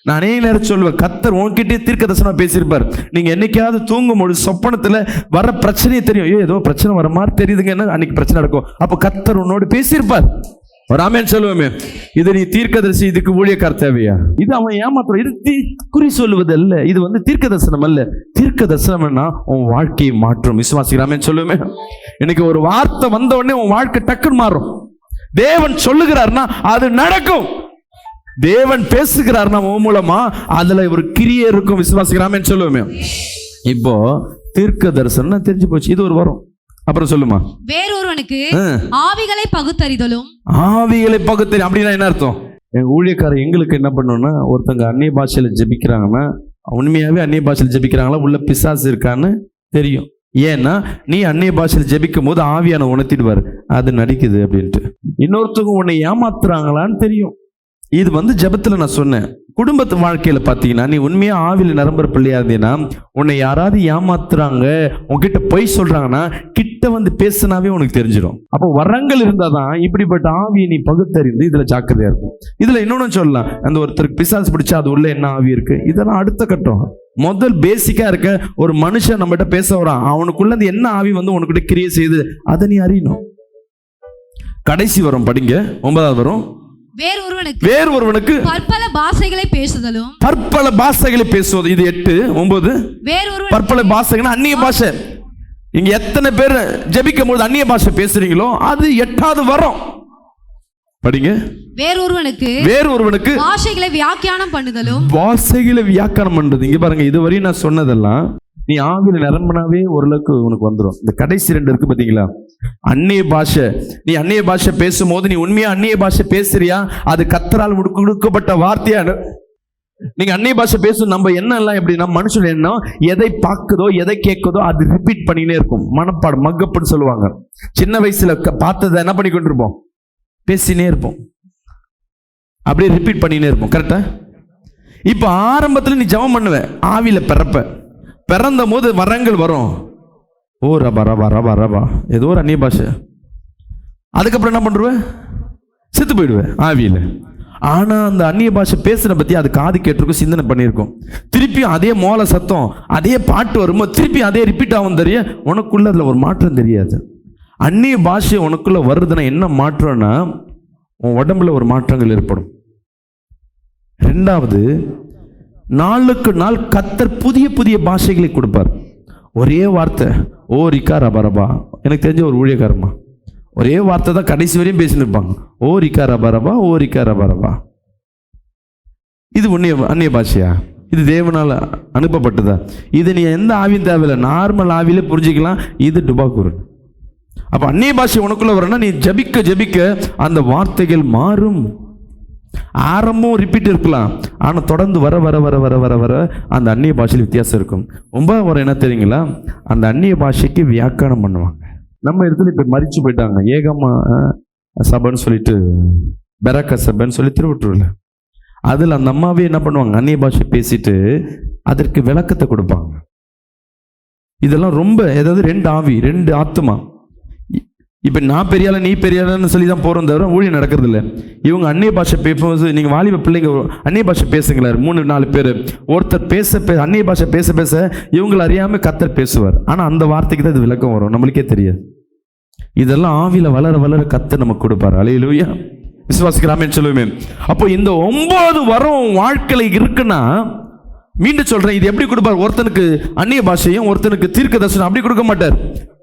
நான் அநேக நேரம் சொல்லுவேன், கர்த்தர் உன்கிட்டே தீர்க்க தரிசனம் பேசியிருப்பார். நீங்க என்னைக்காவது தூங்கும்போது சொப்பனத்துல வர பிரச்சனையே தெரியும், ஐயோ ஏதோ பிரச்சனை வர மாதிரி தெரியுதுங்கன்னா அன்னைக்கு பிரச்சனை நடக்கும். அப்ப கர்த்தர் உன்னோடு பேசியிருப்பார். ஒரு ஆமென் சொல்லுவோமே. இது நீ தீர்க்கதரிசி, இதுக்கு ஊழியக்கார தேவையா? இது அவன் ஏமாத்துறான். இது குறி சொல்லுவது அல்ல, இது தீர்க்க தரிசனம் அல்ல. தீர்க்க தரிசனம்னா உன் வாழ்க்கையை மாற்றும். விசுவாசிக்கிற ஆமென் சொல்லுவோமே. இன்னைக்கு ஒரு வார்த்தை வந்த உடனே உன் வாழ்க்கை டக்குன்னு மாறும். தேவன் சொல்லுகிறார்னா அது நடக்கும். தேவன் பேசுகிறார்னா உன் மூலமா அதுல ஒரு கிரியை இருக்கும். விசுவாசிக்கிறாமே சொல்லுவோமே. இப்போ தீர்க்க தரிசனம் தெரிஞ்சு போச்சு, இது ஒரு வரும். அப்புறம் சொல்லுமா, வேறொருவனுக்கு ஆவிகளை பகுத்தறிதலும். ஆவிகளை பகுத்தறி அப்படின்னா என்ன அர்த்தம்? எங்க ஊழியக்காரர் எங்களுக்கு என்ன பண்ணணும்னா, ஒருத்தங்க அந்நிய பாஷையில ஜெபிக்கிறாங்கன்னா உண்மையாவே அந்நிய பாஷையில ஜெபிக்கிறாங்களா, உள்ள பிசாசு இருக்கான்னு தெரியும். ஏன்னா நீ அந்நிய பாஷையில் ஜெபிக்கும் போது ஆவியான உணர்த்திடுவார், அது நடிக்குது அப்படின்ட்டு. இன்னொருத்தவங்க உன்னை ஏமாத்துறாங்களான்னு தெரியும். இது ஜெபத்துல நான் சொன்னேன். குடும்பத்து வாழ்க்கையில பாத்தீங்கன்னா, நீ உண்மையா ஆவியில நிரம்புற பிள்ளையா இருந்தீங்கன்னா, உன்னை யாராவது ஏமாத்துறாங்க, உன்கிட்ட பொய் சொல்றாங்கன்னா கிட்ட பேசினாவே உனக்கு தெரிஞ்சிடும். அப்போ வரங்கள் இருந்தாதான் இப்படிப்பட்ட ஆவியை நீ பகுத்தறிந்து இதுல ஜாக்கிரதையா இருக்கும். இதுல இன்னொன்னு சொல்லலாம், அந்த ஒருத்தருக்கு பிசாசு பிடிச்சா அது உள்ள என்ன ஆவி இருக்கு, இதெல்லாம் அடுத்த கட்டம். முதல் பேசிக்கா இருக்க ஒரு மனுஷன் நம்மகிட்ட பேச வரான், அவனுக்குள்ள என்ன ஆவி உனக்கிட்ட கிரியை செய்யுது அதை நீ அறியணும். கடைசி வரும், படிங்க 9வது வரும். வேறொருவனுக்கு பற்பல பாஷைகளை பேசுதலும். பற்பல பாஷைகளை பேசுவது, இது 8. 9 பற்பல பாஷைகள் அந்நிய பாஷை. இங்க எத்தனை பேர் ஜெபிக்கும் போது அந்நிய பாஷை பேசுறீங்களோ அது 8வது வரும். படிங்க. வேறொருவனுக்கு பாஷைகளை வியாக்கியானம் பண்ணுதலும். பாஷைகளை வியாக்கியானம் பண்றது. இங்க பாருங்க, இதுவரையும் நான் சொன்னதெல்லாம் நீ ஆவியில நிரம்பினாவே ஓரளவுக்கு உனக்கு வந்துடும். இந்த கடைசி 2 இருக்கு பாத்தீங்களா, அந்நிய பாஷை. நீ அந்நிய பாஷை பேசும்போது நீ உண்மையா அந்நிய பாஷை பேசுறியா, அது கர்த்தரால் கொடுக்கப்பட்ட வார்த்தையான. நீங்க அந்நிய பாஷை பேசும் நம்ம என்ன எல்லாம் எப்படின்னா, மனுஷன் என்ன எதை பார்க்குதோ எதை கேட்குதோ அது ரிப்பீட் பண்ணினே இருக்கும். மனப்பாடம், மகப்புன்னு சொல்லுவாங்க. சின்ன வயசுல பார்த்ததை என்ன பண்ணி கொண்டிருப்போம், பேசினே இருப்போம், அப்படியே ரிப்பீட் பண்ணினே இருப்போம். கரெக்டா? இப்ப ஆரம்பத்துல நீ ஜெபம் பண்ணுவ, ஆவியில பிறந்த போது வரங்கள் வரும். ஓ ரபா ரபா ரபா ரபா ஏதோ ஒரு அந்நிய பாஷை. அதுக்கப்புறம் என்ன பண்ணுவேன், செத்து போயிடுவேன் ஆவியில. ஆனா அந்த அந்நிய பாஷை பேசுற பத்தி அது காது கேட்டிருக்கும், சிந்தனை பண்ணியிருக்கும். திருப்பியும் அதே மோள சத்தம், அதே பாட்டு வரும்போது திருப்பி அதே ரிப்பீட் ஆகும். தெரிய உனக்குள்ள அதுல ஒரு மாற்றம் தெரியாது. அந்நிய பாஷை உனக்குள்ள வருதுன்னா என்ன மாற்றம்னா, உன் உடம்புல ஒரு மாற்றங்கள் ஏற்படும். 2வது, நாளுக்கு நாள் கர்த்தர் புதிய புதிய பாஷைகளை கொடுப்பார். ஒரே வார்த்தை, ஓ ரிக்கா ரபா ரபா. எனக்கு தெரிஞ்ச ஒரு ஊழியக்காரமா ஒரே வார்த்தை தான் கடைசி வரையும் பேசின்னு இருப்பாங்க. ஓ ரிக்கா ரபா ரபா, ஓ ரிக்கா ரபா ரபா. இது அந்நிய பாஷையா? இது தேவனால் அனுப்பப்பட்டதா? இது நீ எந்த ஆவியும் தேவையில்லை, நார்மல் ஆவியிலே புரிஞ்சிக்கலாம். இது டுபாக்கூர். அப்ப அந்நிய பாஷை உனக்குள்ள வரணும்னா நீ ஜபிக்க ஜபிக்க அந்த வார்த்தைகள் மாறும். ஆரம்பம் ரிப்பீட் இருக்கலாம், ஆனா தொடர்ந்து வர வர வர வர வர வர அந்த அந்நிய பாஷையில் வித்தியாசம் இருக்கும். 9வது வர என்ன தெரியுங்களா, அந்த அந்நிய பாஷைக்கு வியாக்கியானம் பண்ணுவாங்க. நம்ம இடத்துல இப்ப மறிச்சு போயிட்டாங்க, ஏகமா சபைன்னு சொல்லிட்டு, பெரக்க சபைன்னு சொல்லி திருவட்டூர்ல. அதுல அந்த அம்மாவே என்ன பண்ணுவாங்க, அந்நிய பாஷை பேசிட்டு அதற்கு விளக்கத்தை கொடுப்பாங்க. இதெல்லாம் ரொம்ப, ஏதாவது 2 ஆவி 2 ஆத்மா. இப்போ நான் பெரியால நீ பெரியாலன்னு சொல்லி தான் போகிறோம், தவிர ஊழியம் நடக்கிறது இல்லை. இவங்க அந்நிய பாஷை பேசும்போது, நீங்கள் வாலிப பிள்ளைங்க அந்நிய பாஷை பேசுங்களேன், 3-4 பேர் ஒருத்தர் அந்நிய பாஷை பேச இவங்களை அறியாமல் கர்த்தர் பேசுவார். ஆனால் அந்த வார்த்தைக்கு தான் இது விளக்கம் வரும், நம்மளுக்கே தெரியாது. இதெல்லாம் ஆவியில் வளர வளர கர்த்தர் நமக்கு கொடுப்பார். அல்லேலூயா. விசுவாசிக்கிறாமேன்னு சொல்லுவேன். அப்போ இந்த 9 வரம் வாழ்க்கையில இருக்குன்னா, மீண்டும் சொல்றேன், இது எப்படி கொடுப்பார்? ஒருத்தனுக்கு அந்நிய பாஷையும் ஒருத்தனுக்கு தீர்க்க தரிசனம் அப்படி கொடுக்க மாட்டார்.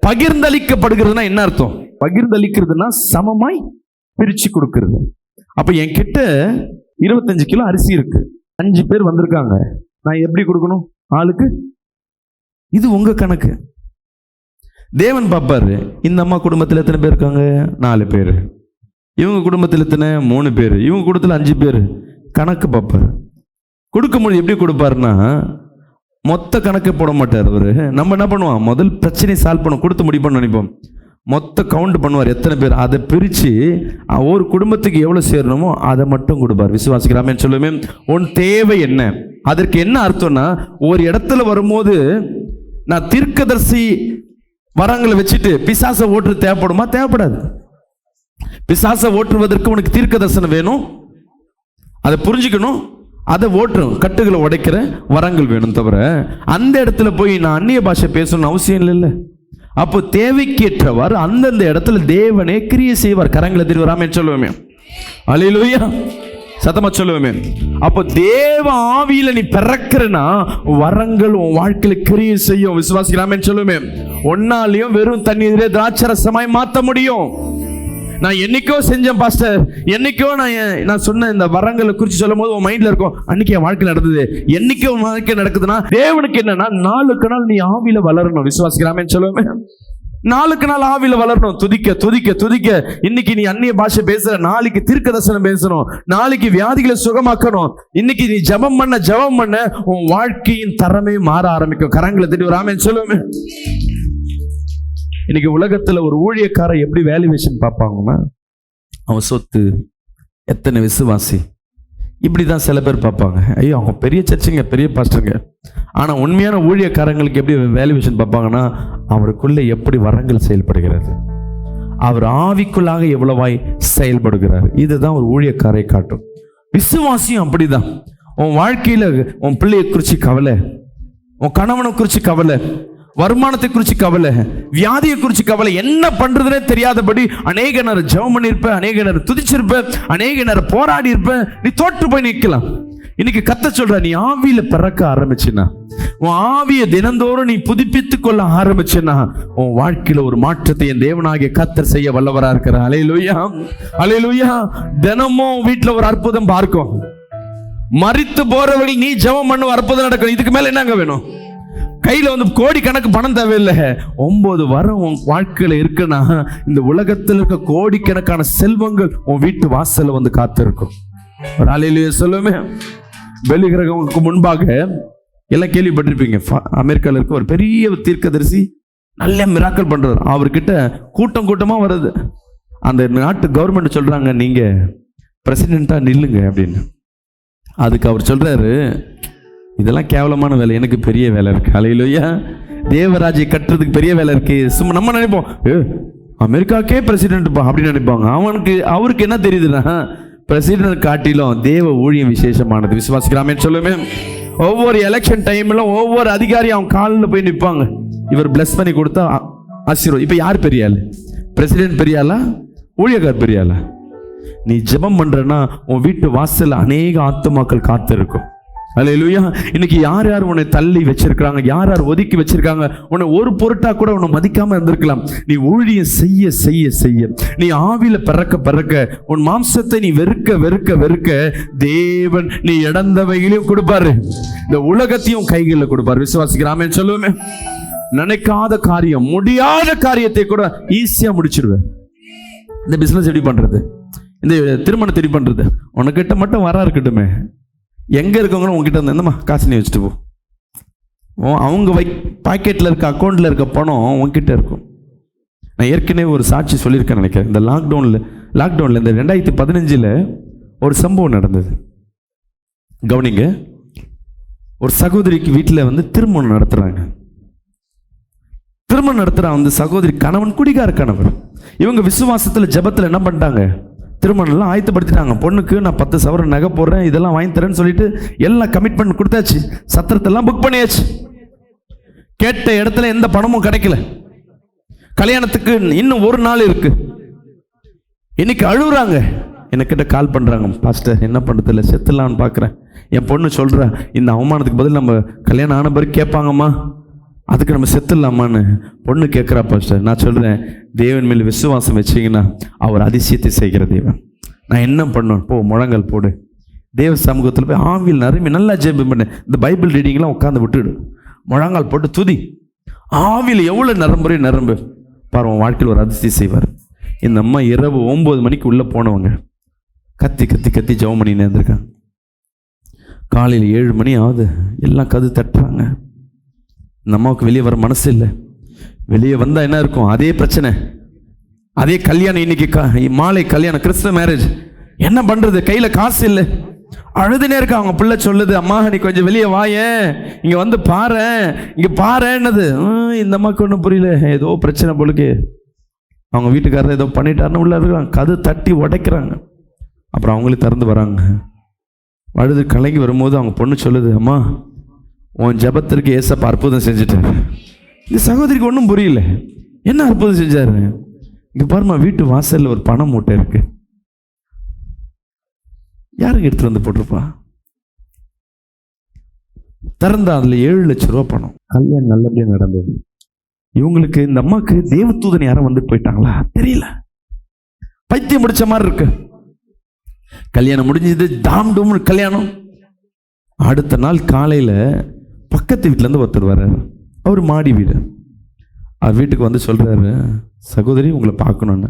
பகிர்ந்தளிக்கப்படுகிறதுனா என்ன அர்த்தம்? பகிர்ந்தளிக்கிறதுனா சமமாய் பிரிச்சு கொடுக்கிறது. அப்ப என்கிட்ட 25 கிலோ அரிசி இருக்கு, 5 பேர் வந்திருக்காங்க, நான் எப்படி கொடுக்கணும் ஆளுக்கு? இது உங்க கணக்கு. தேவன் பாப்பாரு, இந்த அம்மா குடும்பத்தில் எத்தனை பேர் இருக்காங்க? 4 பேர். இவங்க குடும்பத்தில் எத்தனை? 3 பேர். இவங்க குடும்பத்தில் 5 பேர். கணக்கு பாப்பாரு. கொடுக்க முடியும். எப்படி கொடுப்பாருன்னா, மொத்த கணக்கு போட மாட்டார் அவரு. நம்ம என்ன பண்ணுவோம், முதல் பிரச்சனையை சால்வ் பண்ண கொடுத்து முடிப்போம்னு நினைப்போம். மொத்த கவுண்ட் பண்ணுவார், எத்தனை பேர், அதை பிரித்து ஒரு குடும்பத்துக்கு எவ்வளோ சேரணுமோ அதை மட்டும் கொடுப்பார். விசுவாசிக்கிறாமேன்னு சொல்லுவேன். உன் தேவை என்ன? அதற்கு என்ன அர்த்தம்னா, ஒரு இடத்துல வரும்போது நான் தீர்க்கதரிசி வரங்களை வச்சுட்டு பிசாசை ஓட்டு தேவைப்படுமா? தேவைப்படாது. பிசாசை ஓட்டுவதற்கு உனக்கு தீர்க்க தரிசனம் வேணும், அதை புரிஞ்சுக்கணும். அதை ஓட்டுறோம், கட்டுகளை உடைக்கிற வரங்கள் வேணும் தவிர அந்த இடத்துல போய் நான் அந்நிய பாஷை பேசணும்னு அவசியம் இல்லை. அப்போ தேவைக்கேற்றவாறு அந்தந்த இடத்துல தேவனே கிரியை செய்வார். கரங்களை திருவராமே சொல்லுவோமே, அல்லேலூயா, சத்தமா சொல்லுவோமே. அப்போ தேவ ஆவியில நீ பிறக்கிறனா வரங்கள் உன் வாழ்க்கையில கிரியை செய்யும். விசுவாசிக்கலாமே சொல்லுவோமே. ஒன்னாலையும் வெறும் தண்ணீரே திராட்சரசமாய் மாற்ற முடியும். நான் என்னைக்கோ செஞ்சேன் பாஸ்டர், என்னைக்கோ நான் சொன்ன இந்த வரங்களை குறித்து சொல்லும் போது உன் மைண்ட்ல இருக்கும், அன்னைக்கு என் வாழ்க்கை நடந்தது, என்னைக்கோ உன் வாழ்க்கை நடக்குதுன்னா தேவனுக்கு என்னன்னா நாளுக்கு நாள் நீ ஆவியில வளரணும். விசுவாசிக்கலாமேன்னு சொல்லுவேன். நாளுக்கு நாள் ஆவியில வளரணும். துதிக்க துதிக்க துதிக்க. இன்னைக்கு நீ அந்நிய பாஷை பேசுற, நாளைக்கு தீர்க்க தரிசனம் பேசணும், நாளைக்கு வியாதிகளை சுகமாக்கணும். இன்னைக்கு நீ ஜெபம் பண்ண உன் வாழ்க்கையின் தரமே மாற ஆரம்பிக்கும். கரங்களை திட்டு ராமேன்னு சொல்லுவேன். இன்னைக்கு உலகத்துல ஒரு ஊழியக்காரர் எப்படி வேல்யூவேஷன் பார்ப்பாங்கன்னா, அவன் சொத்து, எத்தனை விசுவாசி, இப்படிதான் சில பேர் பார்ப்பாங்க. ஐயோ அவங்க பெரிய சர்ச்சுங்க, பெரிய பாஸ்டருங்க. ஆனா உண்மையான ஊழியக்காரங்களுக்கு எப்படி வேல்யூவேஷன் பார்ப்பாங்கன்னா, அவருக்குள்ள எப்படி வரங்கள் செயல்படுகிறது, அவர் ஆவிக்குள்ளாக எவ்வளவாய் செயல்படுகிறார். இதுதான் ஒரு ஊழியக்காரை காட்டும். விசுவாசியும் அப்படிதான். உன் வாழ்க்கையில உன் பிள்ளையை குறிச்சு கவலை, உன் கணவனை குறிச்சு கவலை, வருமானத்தை குறிச்சு கவலை, வியாதியை குறிச்சு கவலை, என்ன பண்றதுனே தெரியாதபடி அநேக நேரம் ஜெபம் பண்ணிருப்ப, அநேக நேரம் துதிச்சிருப்ப, அநேக நேரம் போராடி இருப்ப, நீ தோற்று போய் நிற்கலாம். இன்னைக்கு கத்த சொல்ற, நீ ஆவியில பிறக்க ஆரம்பிச்சுன்னா, உன் ஆவியை தினந்தோறும் நீ புதுப்பித்துக் கொள்ள ஆரம்பிச்சுன்னா, உன் வாழ்க்கையில ஒரு மாற்றத்தை என் தேவனாகிய கர்த்தர் செய்ய வல்லவரா இருக்கிறார். அல்லேலூயா, அல்லேலூயா. தினமும் வீட்டுல ஒரு அற்புதம் பார்க்கும். மரித்து போறவர்கள் நீ ஜெபம் பண்ண அற்புதம் நடக்கும். இதுக்கு மேல என்னங்க வேணும்? கையில வந்து கோடி கணக்கு பணம் தேவையில்லை. 9 வரம் உன் வாழ்க்கையில இருக்குன்னா, இந்த உலகத்தில் இருக்க கோடிக்கணக்கான செல்வங்கள் உன் வீட்டு வாசல்ல வந்து காத்திருக்கும். ஒரு அல்லேலூயா சொல்லுமே. வெளிகிரகங்களுக்கு முன்பாக எல்லாம் கேள்விப்பட்டிருப்பீங்க, அமெரிக்கால இருக்க ஒரு பெரிய தீர்க்கதரிசி நல்ல மிராக்கல் பண்றாரு. அவர்கிட்ட கூட்டம் கூட்டமா வருது. அந்த நாட்டு கவர்மெண்ட் சொல்றாங்க, நீங்க பிரசிடென்ட்டா நில்லுங்க அப்படின்னு. அதுக்கு அவர் சொல்றாரு, இதெல்லாம் கேவலமான வேலை, எனக்கு பெரிய வேலை இருக்கு. அல்லேலூயா. தேவராஜ்யை கட்டுறதுக்கு பெரிய வேலை இருக்கு. சும்மா நம்ம நினைப்போம், அமெரிக்காக்கே பிரசிடென்ட்ப்பா அப்படின்னு நினைப்பாங்க. அவருக்கு என்ன தெரியுதுன்னா, பிரசிடென்ட் காட்டிலும் தேவ ஊழியம் விசேஷமானது. விசுவாசிக்கலாமே சொல்லுமே. ஒவ்வொரு எலெக்ஷன் டைம்ல ஒவ்வொரு அதிகாரி அவன் காலில் போய் நிற்பாங்க. இவர் பிளஸ் பண்ணி கொடுத்தா ஆசீர்வாதம். இப்ப யார் பெரிய ஆளு? பிரசிடென்ட் பெரிய ஆளா, ஊழியக்கார் பெரிய ஆளா? நீ ஜெபம் பண்றன்னா உன் வீட்டு வாசல்ல அநேக ஆத்துமாக்கள் காத்து இருக்கும். அல்லேலூயா. இன்னைக்கு யார் யார் உன்னை தள்ளி வச்சிருக்காங்க, யார் யார் ஒதுக்கி வச்சிருக்காங்க, உன்னை ஒரு பொருட்டா கூட உன்னை மதிக்காம இருந்திருக்கலாம். நீ ஊழியம் செய்ய செய்ய செய்ய, நீ ஆவியில பிறக்க பிறக்க, உன் மாம்சத்தை நீ வெறுக்க வெறுக்க வெறுக்க, தேவன் நீ இழந்தவைகளையும் கொடுப்பாரு, இந்த உலகத்தையும் கைகளில் கொடுப்பாரு. விசுவாசிக்கிறாமே சொல்லுவேன். நினைக்காத காரியம், முடியாத காரியத்தை கூட ஈஸியா முடிச்சிருவேன். இந்த பிசினஸ் எப்படி பண்றது, இந்த திருமணத்தை எப்படி பண்றது, உனக்கிட்ட மட்டும் வரா இருக்கட்டுமே. எங்க இருக்கவங்களும் உங்ககிட்ட இருந்தமா காசு நீ வச்சுட்டு போ. அவங்க பாக்கெட்ல இருக்க, அக்கௌண்ட்ல இருக்க பணம் உங்ககிட்ட இருக்கும். நான் ஏற்கனவே ஒரு சாட்சி சொல்லியிருக்கேன் நினைக்கிறேன். இந்த லாக்டவுன்ல இந்த 2015 ஒரு சம்பவம் நடந்தது. கவனிங்க. ஒரு சகோதரிக்கு வீட்டில் வந்து திருமணம் நடத்துறாங்க. திருமணம் நடத்துற அந்த சகோதரி கணவன் குடிகார கணவர். இவங்க விசுவாசத்துல ஜெபத்துல என்ன பண்ணிட்டாங்க, திருமணம்லாம் ஆயத்தப்படுத்திட்டாங்க. பொண்ணுக்கு நான் 10 சவரன் நகை போடுறேன், இதெல்லாம் வாங்கி தரேன்னு சொல்லிட்டு எல்லாம் கமிட்மெண்ட் கொடுத்தாச்சு. சத்திரத்தெல்லாம் புக் பண்ணியாச்சு. கேட்ட இடத்துல எந்த பணமும் கிடைக்கல. கல்யாணத்துக்கு இன்னும் ஒரு நாள் இருக்கு. இன்னைக்கு அழுகுறாங்க. என்கிட்ட கால் பண்றாங்க, பாஸ்டர் என்ன பண்றது இல்லை, செத்துலான்னு பார்க்குறேன். என் பொண்ணு சொல்றா, இந்த அவமானத்துக்கு பதில் நம்ம கல்யாணம் ஆன பிறகு கேட்பாங்கம்மா, அதுக்கு நம்ம செத்துடலாமான்னு பொண்ணு கேட்குறா. பாஸ்டர் நான் சொல்கிறேன், தேவன் மேல் விசுவாசம் வச்சிங்கன்னா அவர் அதிசயத்தை செய்கிற தேவன். நான் என்ன பண்ணணும், போ முழங்கால் போடு, தேவ சமூகத்தில் போய் ஆவியில் நிரம்பி நல்லா ஜெபம் பண்ணு. இந்த பைபிள் ரீடிங்லாம் உட்காந்து விட்டுடு, முழங்கால் போட்டு துதி. ஆவியில் எவ்வளோ நிரம்பு பாரு, உன் வாழ்க்கையில் ஒரு அதிசயம் செய்வார். இந்த அம்மா இரவு 9 மணிக்கு உள்ளே போனவங்க கத்தி கத்தி கத்தி ஜெபம் பண்ணி நேர்ந்திருக்காங்க. காலையில் 7 மணி ஆகுது, எல்லாம் கது தட்டுறாங்க. இந்த அம்மாவுக்கு வெளியே வர மனசு இல்லை. வெளியே வந்தால் என்ன இருக்கும், அதே பிரச்சனை, அதே கல்யாணம். இன்னைக்கு மாலை கல்யாணம், கிறிஸ்தவ மேரேஜ். என்ன பண்ணுறது, கையில் காசு இல்லை. அழுதுனே இருக்க. அவங்க பிள்ளை சொல்லுது, அம்மா நீ கொஞ்சம் வெளியே வாயேன், இங்கே வந்து பாரு, இங்கே பாருன்னது. இந்த அம்மாவுக்கு ஒன்றும் புரியல, ஏதோ பிரச்சனை போலுக்கு. அவங்க வீட்டுக்காரர் ஏதோ பண்ணிட்டாருன்னு உள்ள இருக்கிறாங்க. கது தட்டி உடைக்கிறாங்க. அப்புறம் அவங்களே திறந்து வராங்க. அழுது கலங்கி வரும்போது அவங்க பொண்ணு சொல்லுது, அம்மா உன் ஜெபத்திற்கு ஏசப்பா அற்புதம் செஞ்சுட்டாரு. இந்த சகோதரிக்கு ஒன்றும் புரியல, என்ன அற்புதம் செஞ்சாரு? இங்கே பாருமா, வீட்டு வாசலில் ஒரு பணம் மூட்டை இருக்கு. யாருங்க எடுத்துட்டு வந்து போட்டிருப்பா? திறந்தா அதுல 7 லட்சம் ரூபா பணம். கல்யாணம் நல்லபடியாக நடந்தது. இவங்களுக்கு, இந்த அம்மாவுக்கு தேவதூதன் யாரும் வந்து போயிட்டாங்களா தெரியல, பைத்தியம் முடிச்ச மாதிரி இருக்கு. கல்யாணம் முடிஞ்சது, தாம் டூம் கல்யாணம். அடுத்த நாள் காலையில பக்கத்து வீட்டுல இருந்து ஒருத்தர் வர்றாரு. அவர் மாடி வீடு. அவர் வீட்டுக்கு வந்து சொல்றாரு, சகோதரி உங்களை பார்க்கணுன்னு.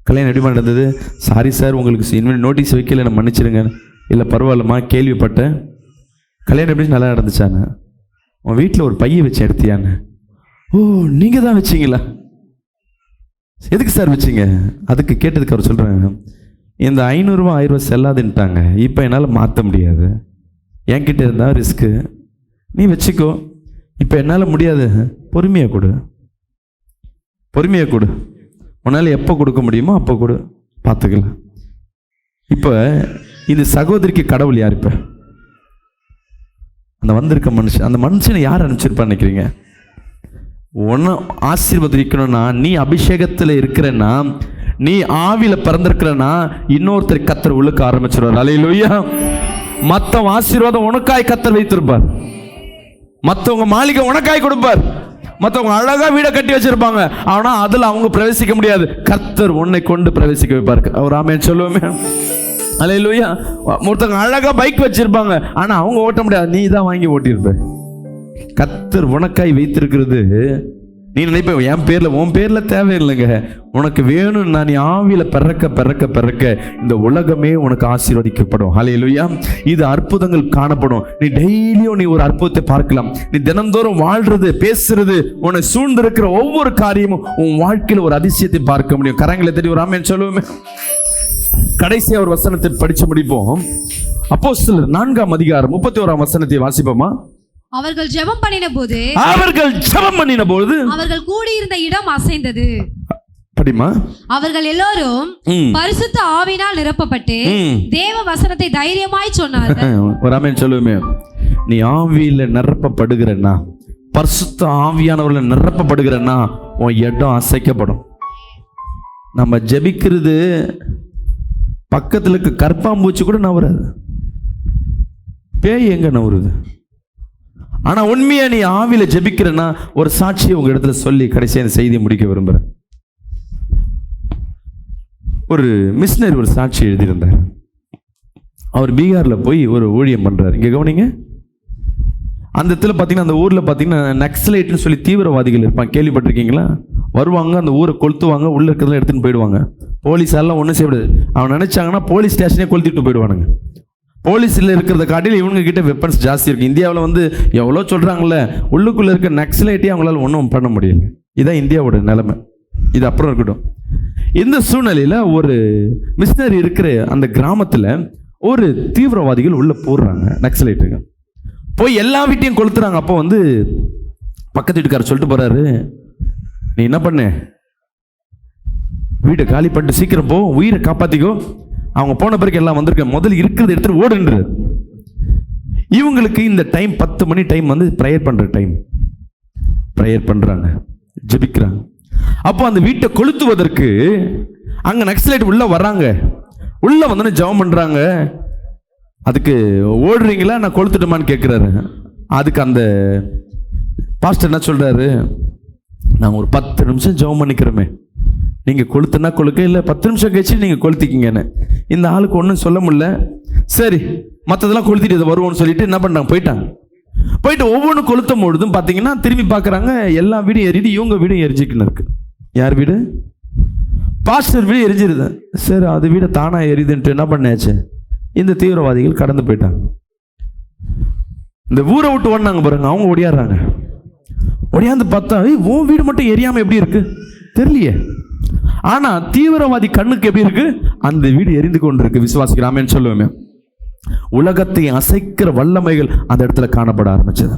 கல்யாணம் எப்படி நடந்தது? சாரி சார், உங்களுக்கு நோட்டீஸ் வைக்கல, நான் மன்னிச்சிருங்க. இல்லை பரவாயில்லம்மா, கேள்விப்பட்டேன். கல்யாணம் எப்படி நல்லா நடந்துச்சான்னு? உன் வீட்டில் ஒரு பையை வச்சு எடுத்தியான்னு. ஓ, நீங்கள் தான் வச்சிங்களா? எதுக்கு சார் வச்சிங்க? அதுக்கு கேட்டதுக்கு அவர் சொல்கிறாங்க, இந்த 500 ரூபா 1000 ரூபா செல்லாதுன்ட்டாங்க, இப்போ என்னால் மாற்ற முடியாது. என்கிட்ட இருந்தால் ரிஸ்க்கு, நீ வச்சுக்கோ. இப்போ என்னால் முடியாது, பொறுமையாக கொடு, பொறுமையாக கொடு. உன்னால் எப்போ கொடுக்க முடியுமோ அப்போ கொடு, பார்த்துக்கலாம். இப்போ இது சகோதரிக்கு கடவுள் யார்? இப்போ அந்த வந்திருக்க மனுஷன், அந்த மனுஷனை யார் அனுப்பிச்சிருப்பான்னு நினைக்கிறீங்க? ஒன்று ஆசீர்வதிக்கணும்னா, நீ அபிஷேகத்தில் இருக்கிறன்னா, நீ ஆவியில பிறந்திருக்கிறன்னா, இன்னொருத்தர் கத்தர் உழுக்க ஆரம்பிச்சிருவார். அல்லேலூயா. மற்ற ஆசீர்வாதம் உனக்காய் கத்தர் வைத்திருப்பார். மற்றவங்க மாளிகை உனக்காய் கொடுப்பார். மற்றவங்க அழகா வீடை கட்டி வச்சிருப்பாங்க, ஆனா அதுல அவங்க பிரவேசிக்க முடியாது. கர்த்தர் உன்னை கொண்டு பிரவேசிக்க வைப்பார். அவர் ஆமென் சொல்லுவோமே. அல்லேலூயா. ஒருத்தவங்க அழகா பைக் வச்சிருப்பாங்க, ஆனா அவங்க ஓட்ட முடியாது, நீ தான் வாங்கி ஓட்டியிருப்ப. கர்த்தர் உனக்காய் வைத்திருக்கிறது. நீ நினைப்ப என் பேர்ல, உன் பேர்ல தேவையில்லைங்க. உனக்கு வேணும்னா நீ ஆவியில பிறக்க பிறக்க பிறக்க இந்த உலகமே உனக்கு ஆசீர்வதிக்கப்படும். ஹல்லேலூயா. இது அற்புதங்கள் காணப்படும். நீ டெய்லியும் நீ ஒரு அற்புதத்தை பார்க்கலாம். நீ தினந்தோறும் வாழ்றது, பேசுறது, உன்னை சூழ்ந்திருக்கிற ஒவ்வொரு காரியமும் உன் வாழ்க்கையில் ஒரு அதிசயத்தை பார்க்க முடியும். கரங்களை தட்டி ஒரு ஆமென் சொல்லுவோமே. கடைசியா ஒரு வசனத்தை படிச்சு முடிப்போம். அப்போஸ்தலர் 4ஆம் அதிகாரம் 31ஆம் வசனத்தை வாசிப்போமா? அவர்கள் ஜெபம் பண்ணின போது அவர்கள் கூடியிருந்த இடம் அசைந்தது. படிமா. அவர்கள் எல்லோரும் பரிசுத்த ஆவியினால் நிரப்பப்பட்டு தேவ வசனத்தை தைரியமாய் சொன்னார்கள். ஒரு ஆமென் சொல்லுவோமே. நீ ஆவியில நிரப்பப்படுகிறன்னா, பரிசுத்த ஆவியானவர்ல நிரப்பப்படுகிறன்னா, உன் இடம் அசைக்கப்படும். நம்ம ஜெபிக்கிறது பக்கத்துல இருக்க கற்பாம்பூச்சி கூட நவராது, பேய் எங்க நவருது? ஆனா உண்மையா நீ ஆவியில ஜெபிக்கிறன்னா, ஒரு சாட்சியை உங்க இடத்துல சொல்லி கடைசியா இந்த செய்தியை முடிக்க விரும்புறேன். ஒரு மிஷினரி ஒரு சாட்சி எழுதியிருந்தார். அவர் பீகார்ல போய் ஒரு ஊழியம் பண்றாரு. இங்க கவனிங்க. அந்த இடத்துல பாத்தீங்கன்னா, அந்த ஊர்ல பாத்தீங்கன்னா நக்சலைட்னு சொல்லி தீவிரவாதிகள் இருப்பாங்க, கேள்விப்பட்டிருக்கீங்களா? வருவாங்க, அந்த ஊரை கொளுத்துவாங்க, உள்ள இருக்கிறதெல்லாம் எடுத்துன்னு போயிடுவாங்க. போலீஸாரெல்லாம் ஒன்றும் செய்யக்கூடாது. அவன் நினைச்சாங்கன்னா போலீஸ் ஸ்டேஷனே கொளுத்திட்டு போயிடுவானுங்க. போலீஸில் இருக்கிறத காட்டில் இவங்க கிட்ட வெப்பன்ஸ் ஜாஸ்தி இருக்கு. இந்தியாவில் வந்து எவ்வளோ சொல்றாங்கல்ல, உள்ளுக்குள்ள இருக்க நக்சலைட்டே அவங்களால ஒன்றும் பண்ண முடியல. இதுதான் இந்தியாவோட நிலைமை. இது அப்புறம் இருக்கட்டும். இந்த சூழ்நிலையில ஒரு மிஷினரி இருக்கிற அந்த கிராமத்தில் ஒரு தீவிரவாதிகள் உள்ள போடுறாங்க, நக்சலைட்டுங்க. போய் எல்லா வீட்டையும் கொளுத்துறாங்க. அப்போ வந்து பக்கத்து வீட்டுக்காரர் சொல்லிட்டு போறாரு, நீ என்ன பண்ண, வீட்டை காலி பண்ணிட்டு சீக்கிரம் போ, உயிரை காப்பாத்திக்கோ. அவங்க போன பிறகு எல்லாம் வந்திருக்க, முதல்ல இருக்கிறத எடுத்துட்டு ஓடுன்ற. இவங்களுக்கு இந்த டைம் 10 மணி டைம் வந்து ப்ரேயர் பண்ற டைம். ப்ரேயர் பண்றாங்க, ஜெபிக்கிறாங்க. அப்போ அந்த வீட்டை கொளுத்துவதற்கு அங்க நக்சலைட் உள்ள வர்றாங்க. உள்ள வந்து ஜெபம் பண்றாங்க. அதுக்கு ஓடுறீங்களா, நான் கொளுத்துட்டுமான்னு கேட்கிறாரு. அதுக்கு அந்த பாஸ்டர் என்ன சொல்றாரு, நாங்கள் ஒரு 10 நிமிஷம் ஜெபம் பண்ணிக்கிறோமே, நீங்கள் கொளுத்துனா கொளுக்க, இல்லை 10 நிமிஷம் கழிச்சு நீங்கள் கொளுத்திக்கிங்கன்னு. இந்த ஆளுக்கு ஒன்றும் சொல்ல முடியல. சரி, மற்றதெல்லாம் கொளுத்திட்டு இது வருவோம்னு சொல்லிட்டு என்ன பண்ணாங்க, போயிட்டாங்க. போயிட்டு ஒவ்வொன்றும் கொளுத்தும் பொழுதும் பார்த்தீங்கன்னா திரும்பி பார்க்குறாங்க, எல்லா வீடும் எரியுது, இவங்க வீடும் எரிஞ்சிக்கின்னு இருக்கு. யார் வீடு? பாஸ்டர் வீடு எரிஞ்சிருது. சரி, அது வீடை தானாக எரியுதுன்ட்டு என்ன பண்ணாச்சு, இந்த தீவிரவாதிகள் கடந்து போயிட்டாங்க. இந்த ஊரை விட்டு ஓடினாங்க பாருங்க, அவங்க ஓடியாடுறாங்க. ஓடியாந்து பார்த்தா, உன் வீடு மட்டும் எரியாமல் எப்படி இருக்கு தெரியலையே. ஆனா தீவிரவாதி கண்ணுக்கு எப்படி இருக்கு, அந்த வீடு எரிந்து கொண்டிருக்கு. விசுவாசிக்கிறாமேன்னு சொல்லுவேன். உலகத்தை அசைக்கிற வல்லமைகள் அந்த இடத்துல காணப்பட ஆரம்பிச்சது.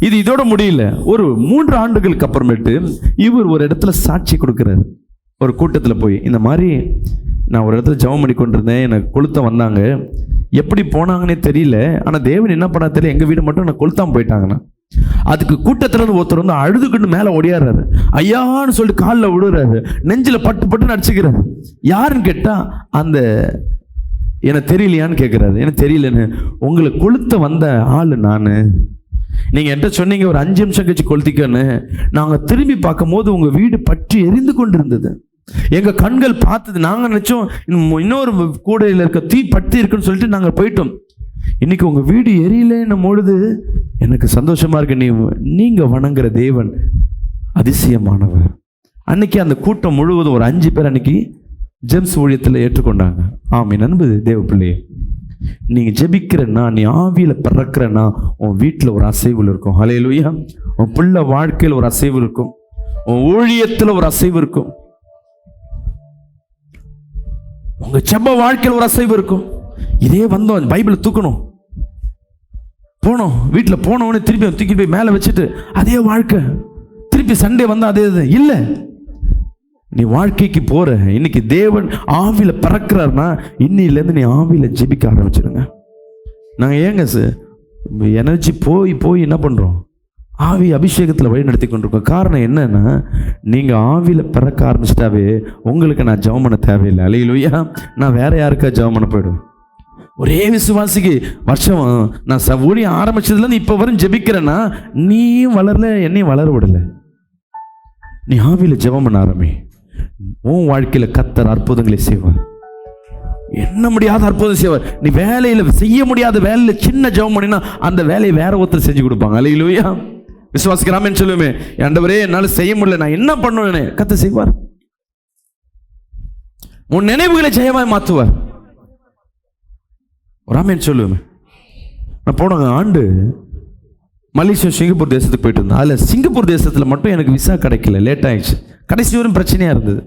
இது இதோட முடியல. ஒரு 3 ஆண்டுகளுக்கு அப்புறமேட்டு இவர் ஒரு இடத்துல சாட்சி கொடுக்கிறாரு. ஒரு கூட்டத்தில் போய், இந்த மாதிரி நான் ஒரு இடத்துல ஜெபம் பண்ணி கொண்டிருந்தேன், எனக்கு கொளுத்த வந்தாங்க, எப்படி போனாங்கன்னே தெரியல. ஆனால் தேவன் என்ன பண்ணா தெரியல, எங்கள் வீடு மட்டும் நான் கொளுத்தாம போயிட்டாங்கண்ணா. அதுக்கு கூட்டத்துல இருந்து ஒருத்தர் வந்து அழுதுகிட்டு மேலே ஓடியாடுறாரு. ஐயான்னு சொல்லிட்டு காலில் விடுறாரு, நெஞ்சில் பட்டு பட்டுன்னு அடிச்சுக்கிறாரு. யாருன்னு கேட்டா அந்த எனக்கு தெரியலையான்னு கேட்குறாரு. எனக்கு தெரியலன்னு. உங்களை கொளுத்த வந்த ஆள் நான். நீங்கள் என்கிட்ட சொன்னீங்க ஒரு 5 நிமிஷம் கழிச்சு கொளுத்திக்கன்னு. நாங்கள் திரும்பி பார்க்கும் போது உங்கள் வீடு பற்றி எரிந்து கொண்டு இருந்தது. எங்கள் கண்கள் பார்த்தது. நாங்கள் நினச்சோம் இன்னொரு கூடையில் இருக்க தீ பற்றி இருக்குன்னு சொல்லிட்டு நாங்கள் போயிட்டோம். இன்னைக்கு உங்கள் வீடு எரியலன்னும் பொழுது எனக்கு சந்தோஷமா இருக்கு. நீங்கள் வணங்குற தேவன் அதிசயமானவர். அன்னைக்கு அந்த கூட்டம் முழுவதும் ஒரு 5 பேர் அன்னைக்கு ஜெம்ஸ் ஊழியத்தில் ஏற்றுக்கொண்டாங்க. ஆமீன். நண்பது தேவ பிள்ளையே, நீங்க ஜெபிக்கிறன்னா, நீ ஆவியில பிறக்கிறன்னா, உன் வீட்டில் ஒரு அசைவு இருக்கும். ஹல்லேலூயா. உன் பிள்ளை வாழ்க்கையில் ஒரு அசைவு இருக்கும். உன் ஊழியத்தில் ஒரு அசைவு இருக்கும். உங்க செப்ப வாழ்க்கையில் ஒரு அசைவு இருக்கும். இதே வந்தோம் பைபிளை தூக்கணும், போனோம், வீட்டில் போனோன்னு திருப்பி தூக்கி போய் மேலே வச்சுட்டு அதே வாழ்க்கை, திருப்பி சண்டே வந்தா அதே இது இல்லை. நீ வாழ்க்கைக்கு போற. இன்னைக்கு தேவன் ஆவியில பறக்கிறார்னா இன்னிலேருந்து நீ ஆவியில ஜெபிக்க ஆரம்பிச்சிடுங்க. நாங்கள் ஏங்க எனர்ஜி போய் என்ன பண்றோம், ஆவி அபிஷேகத்தில் வழி நடத்தி கொண்டிருக்கோம். காரணம் என்னன்னா, நீங்கள் ஆவியில் பிறக்க ஆரம்பிச்சிட்டாவே உங்களுக்கு நான் ஜெபம் பண்ண தேவையில்லை. அல்லேலூயா. நான் வேற யாருக்கா ஜெபம் பண்ண போயிடுவேன். ஒரே விசுவாசிக்கு வருஷம் நான் ஊழியம் ஆரம்பிச்சதுலேருந்து இப்போ வரும் ஜெபிக்கிறேன்னா, நீயும் வளரல, என்னையும் வளர விடலை. நீ ஆவியில் ஜெபம் பண்ண ஆரம்பி. உன் வாழ்க்கையில் கர்த்தர் அற்புதங்களை செய்வார். என்ன முடியாத அற்புதம் செய்வார். நீ வேலையில் செய்ய முடியாத வேலையில் சின்ன ஜெபம் பண்ணினா அந்த வேலையை வேற ஒருத்தர் செஞ்சு கொடுப்பாங்க. அல்லேலூயா. விசுவாசிக்கிறாமேன்னு சொல்லுவேன். ஆண்டவரே என்னால் செய்ய முடியல, நான் என்ன பண்ணுவேன்னு கர்த்தர் செய்வார். உன் நினைவுகளை ஜெயமாய் மாற்றுவார். ராமேன்னு சொல்லுவேன். நான் போன ஆண்டு மலேசியா சிங்கப்பூர் தேசத்துக்கு போயிட்டு இருந்தேன். அதில் சிங்கப்பூர் தேசத்தில் மட்டும் எனக்கு விசா கிடைக்கல, லேட் ஆயிடுச்சு. கடைசி வரும் பிரச்சனையாக இருந்தது.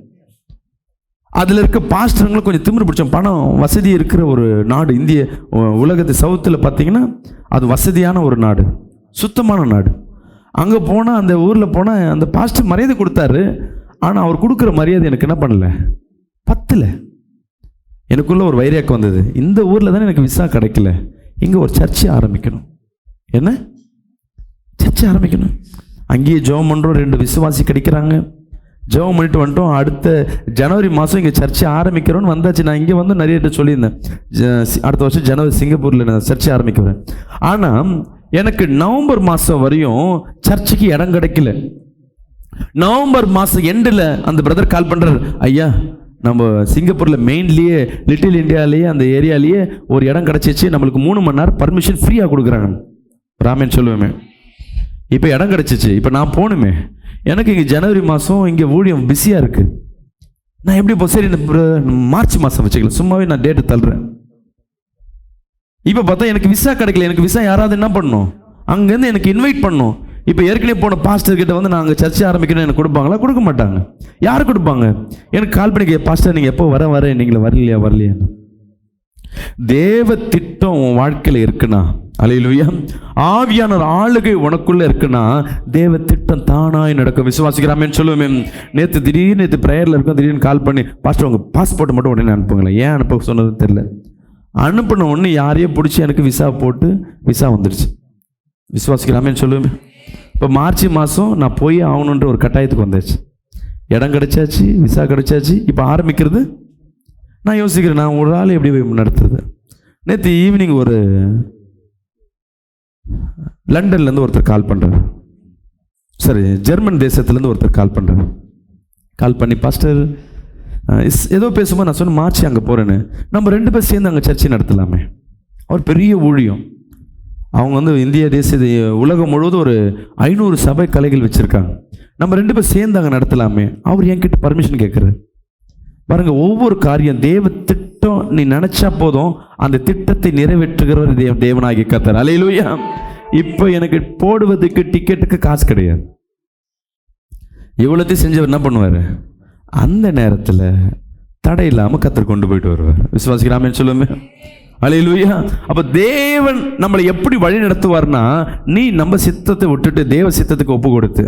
அதில் இருக்க பாஸ்டருங்களும் கொஞ்சம் திமிரு பிடிச்சோம். பணம் வசதி இருக்கிற ஒரு நாடு இந்திய உலகத்து சவுத்தில் பார்த்தீங்கன்னா அது வசதியான ஒரு நாடு, சுத்தமான நாடு. அங்கே போனால் அந்த ஊரில் போனால் அந்த பாஸ்டர் மரியாதை கொடுத்தாரு. ஆனால் அவர் கொடுக்குற மரியாதை எனக்கு என்ன பண்ணல, பத்தல. எனக்குள்ள ஒரு வைராக்கம் வந்தது. இந்த ஊரில் தானே எனக்கு விசா கிடைக்கல, இங்கே ஒரு சர்ச்சை ஆரம்பிக்கணும். என்ன சர்ச்சை ஆரம்பிக்கணும். அங்கேயே ஜெபம் பண்ணுறோம், 2 விசுவாசி கிடைக்கிறாங்க. ஜெபம் பண்ணிட்டு வந்துட்டோம். அடுத்த ஜனவரி மாதம் இங்கே சர்ச்சை ஆரம்பிக்கிறோன்னு வந்தாச்சு. நான் இங்கே வந்து நிறைய சொல்லியிருந்தேன், அடுத்த வருஷம் ஜனவரி சிங்கப்பூரில் நான் சர்ச்சை ஆரம்பிக்கிறேன். ஆனால் எனக்கு நவம்பர் மாதம் வரையும் சர்ச்சைக்கு இடம் கிடைக்கல. நவம்பர் மாதம் எண்டில் அந்த பிரதர் கால் பண்ணுறாரு, ஐயா நம்ம சிங்கப்பூரில் மெயின்லேயே லிட்டில் இந்தியாலேயே அந்த ஏரியாலேயே ஒரு இடம் கிடச்சிச்சு, நம்மளுக்கு 3 மணி நேரம் பர்மிஷன் ஃப்ரீயாக கொடுக்குறாங்க. ராமேன் சொல்லுவேன். இப்போ இடம் கிடச்சிச்சு, இப்போ நான் போகணுமே. எனக்கு இங்கே ஜனவரி மாதம் இங்கே ஊழியம் பிஸியாக இருக்குது. நான் எப்படி இப்போ சரி மார்ச் மாதம் வச்சுக்கலாம், சும்மாவே நான் டேட்டு தள்ளுறேன். இப்போ பார்த்தா எனக்கு விசா கிடைக்கல. எனக்கு விசா யாராவது என்ன பண்ணணும், அங்கேருந்து எனக்கு இன்வைட் பண்ணணும். இப்போ ஏற்கனவே போன பாஸ்டர் கிட்ட வந்து நாங்கள் சர்ச்சை ஆரம்பிக்கணும் எனக்கு கொடுப்பாங்களா? கொடுக்க மாட்டாங்க. யார் கொடுப்பாங்க? எனக்கு கால் பண்ணி, பாஸ்டர் நீங்கள் எப்போ வர நீங்கள் வரலையா? தேவ திட்டம் உன் வாழ்க்கையில் இருக்குன்னா, அல்லேலூயா, ஆவியான ஆளுகை உனக்குள்ள இருக்குன்னா தேவ திட்டம் தானாய் நடக்கும். விசுவாசிக்கிறாமேன்னு சொல்லுவேன். நேற்று ப்ரேயரில் இருக்கும், திடீர்னு கால் பண்ணி, பாஸ்டர் உங்கள் பாஸ்போர்ட்டை மட்டும் உடனே அனுப்புங்களேன். ஏன் அனுப்ப சொன்னது தெரியல. அனுப்பின ஒன்று யாரையோ பிடிச்சி எனக்கு விசா போட்டு விசா வந்துடுச்சு. விசுவாசிக்கிறாமேன்னு சொல்லுவேன். இப்போ மார்ச் மாதம் நான் போய் ஆகணுன்ற ஒரு கட்டாயத்துக்கு வந்தாச்சு. இடம் கிடைச்சாச்சு, விசா கிடைச்சாச்சு. இப்போ ஆரம்பிக்கிறது நான் யோசிக்கிறேன், நான் ஒரு ஆள் எப்படி போய் நடத்துறது. நேற்று ஈவினிங் ஒரு லண்டன்லேருந்து ஒருத்தர் கால் பண்ணுறாரு, சரி ஜெர்மன் தேசத்துலேருந்து ஒருத்தர் கால் பண்ணுறாரு. கால் பண்ணி, பாஸ்டர் ஏதோ பேசும்போது நான் சொன்னேன் மார்ச் அங்கே போகிறேன்னு, நம்ம 2 பேர் சேர்ந்து அங்கே சர்ச்சை நடத்தலாமே. அவர் பெரிய ஊழியம். அவங்க வந்து இந்திய தேச உலகம் முழுவதும் ஒரு 500 சபை கலைகள் வச்சுருக்காங்க. நம்ம 2 பேர் சேர்ந்து அங்கே நடத்தலாமே. அவர் என்கிட்ட பர்மிஷன் கேட்குறாரு. பாருங்க, ஒவ்வொரு காரியம் தேவ திட்டம் நீ நினைச்சா போதும், அந்த திட்டத்தை நிறைவேற்றுகிறவர் தேவனாகிய கர்த்தர். அல்லேலூயா. இப்போ எனக்கு போடுவதுக்கு டிக்கெட்டுக்கு காசு கிடையாது. இவ்வளோத்தையும் செஞ்சவர் என்ன பண்ணுவார், அந்த நேரத்தில் தடை இல்லாமல் கர்த்தர் கொண்டு போயிட்டு வருவார். விசுவாசிக்கிறாமேன்னு சொல்லுவேன். அல்லேலூயா. அப்ப தேவன் நம்மளை எப்படி வழி நடத்துவார்னா, நீ நம்ம சித்தத்தை விட்டுட்டு தேவ சித்தத்துக்கு ஒப்பு கொடுத்து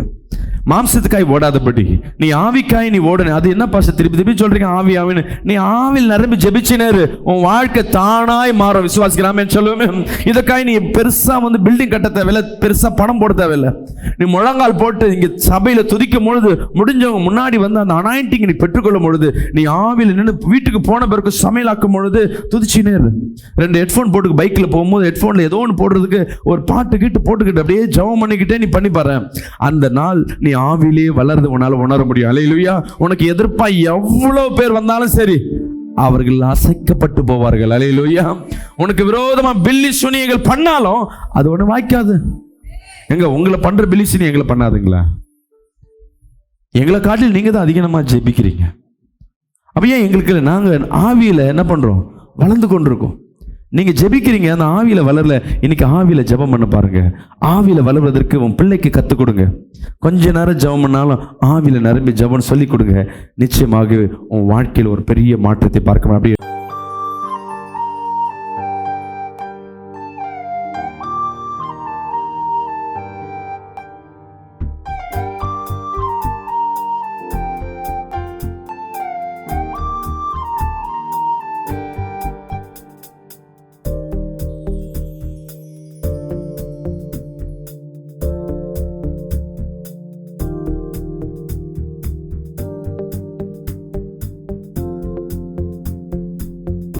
மாம்சத்துக்காய் ஓடாதபடி நீ ஆவிக்காய் நீ ஓடணும். அது என்ன பாச திருப்பி திருப்பி சொல்றீங்க ஆவி ஆவின்னு? நீ ஆவில் நிரம்பி ஜெபிச்சினேரு, உன் வாழ்க்கை தானாய் மாறும். விசுவாசிக்கலாமே சொல்லுவேன். இதற்காக நீ பெருசா பில்டிங் கட்ட தேவையில்லை, பெருசா பணம் போட தேவையில்லை. நீ முழங்கால் போட்டு இங்க சபையில துதிக்கும் பொழுது முடிஞ்சவங்க முன்னாடி அந்த அனாயிண்டிங் நீ பெற்றுக்கொள்ளும் பொழுது, நீ ஆவியில் நின்று வீட்டுக்கு போன பிறகு சமையலாக்கும் பொழுது துதிச்சினே இரு. 2 ஹெட்ஃபோன் போட்டு பைக்ல போகும்போது ஹெட்ஃபோன்ல ஏதோ ஒன்று போடுறதுக்கு ஒரு பாட்டு கிட்டு போட்டுக்கிட்டு அப்படியே ஜெபம் பண்ணிக்கிட்டே நீ பண்ணி பாரு. அந்த நாள் நீ ஆவிலே வளர்ந்து உன்னால உணர முடியும். அல்லேலூயா. உனக்கு எதிர்ப்பா எவ்வளவு பேர் வந்தாலும் சரி, அவர்கள் அசைக்கப்பட்டு போவார்கள். அல்லேலூயா. உனக்கு விரோதமா பில்லி சுனியங்கள் பண்ணாலும் அது ஒண்ணு வாய்க்காது. எங்க உங்களை பண்ற பில்லி சுனி எங்களை பண்ணாதுங்களா? எங்களை காட்டில் நீங்க தான் அதிகமா ஜெபிக்கிறீங்க. அப்ப ஏன் எங்களுக்கு நாங்க ஆவியில என்ன பண்றோம்? வளர்ந்து கொண்டிருக்கோம். நீங்க ஜெபிக்கிறீங்க, அந்த ஆவியில வளரல. இன்னைக்கு ஆவியில ஜெபம் பண்ண பாருங்க. ஆவியில வளர்வதற்கு உன் பிள்ளைக்கு கற்றுக் கொடுங்க. கொஞ்ச நேரம் ஜெபம் பண்ணாலும் ஆவியில நிரம்பி ஜெபம் சொல்லி கொடுங்க. நிச்சயமாக உன் வாழ்க்கையில் ஒரு பெரிய மாற்றத்தை பார்க்க முடியும்.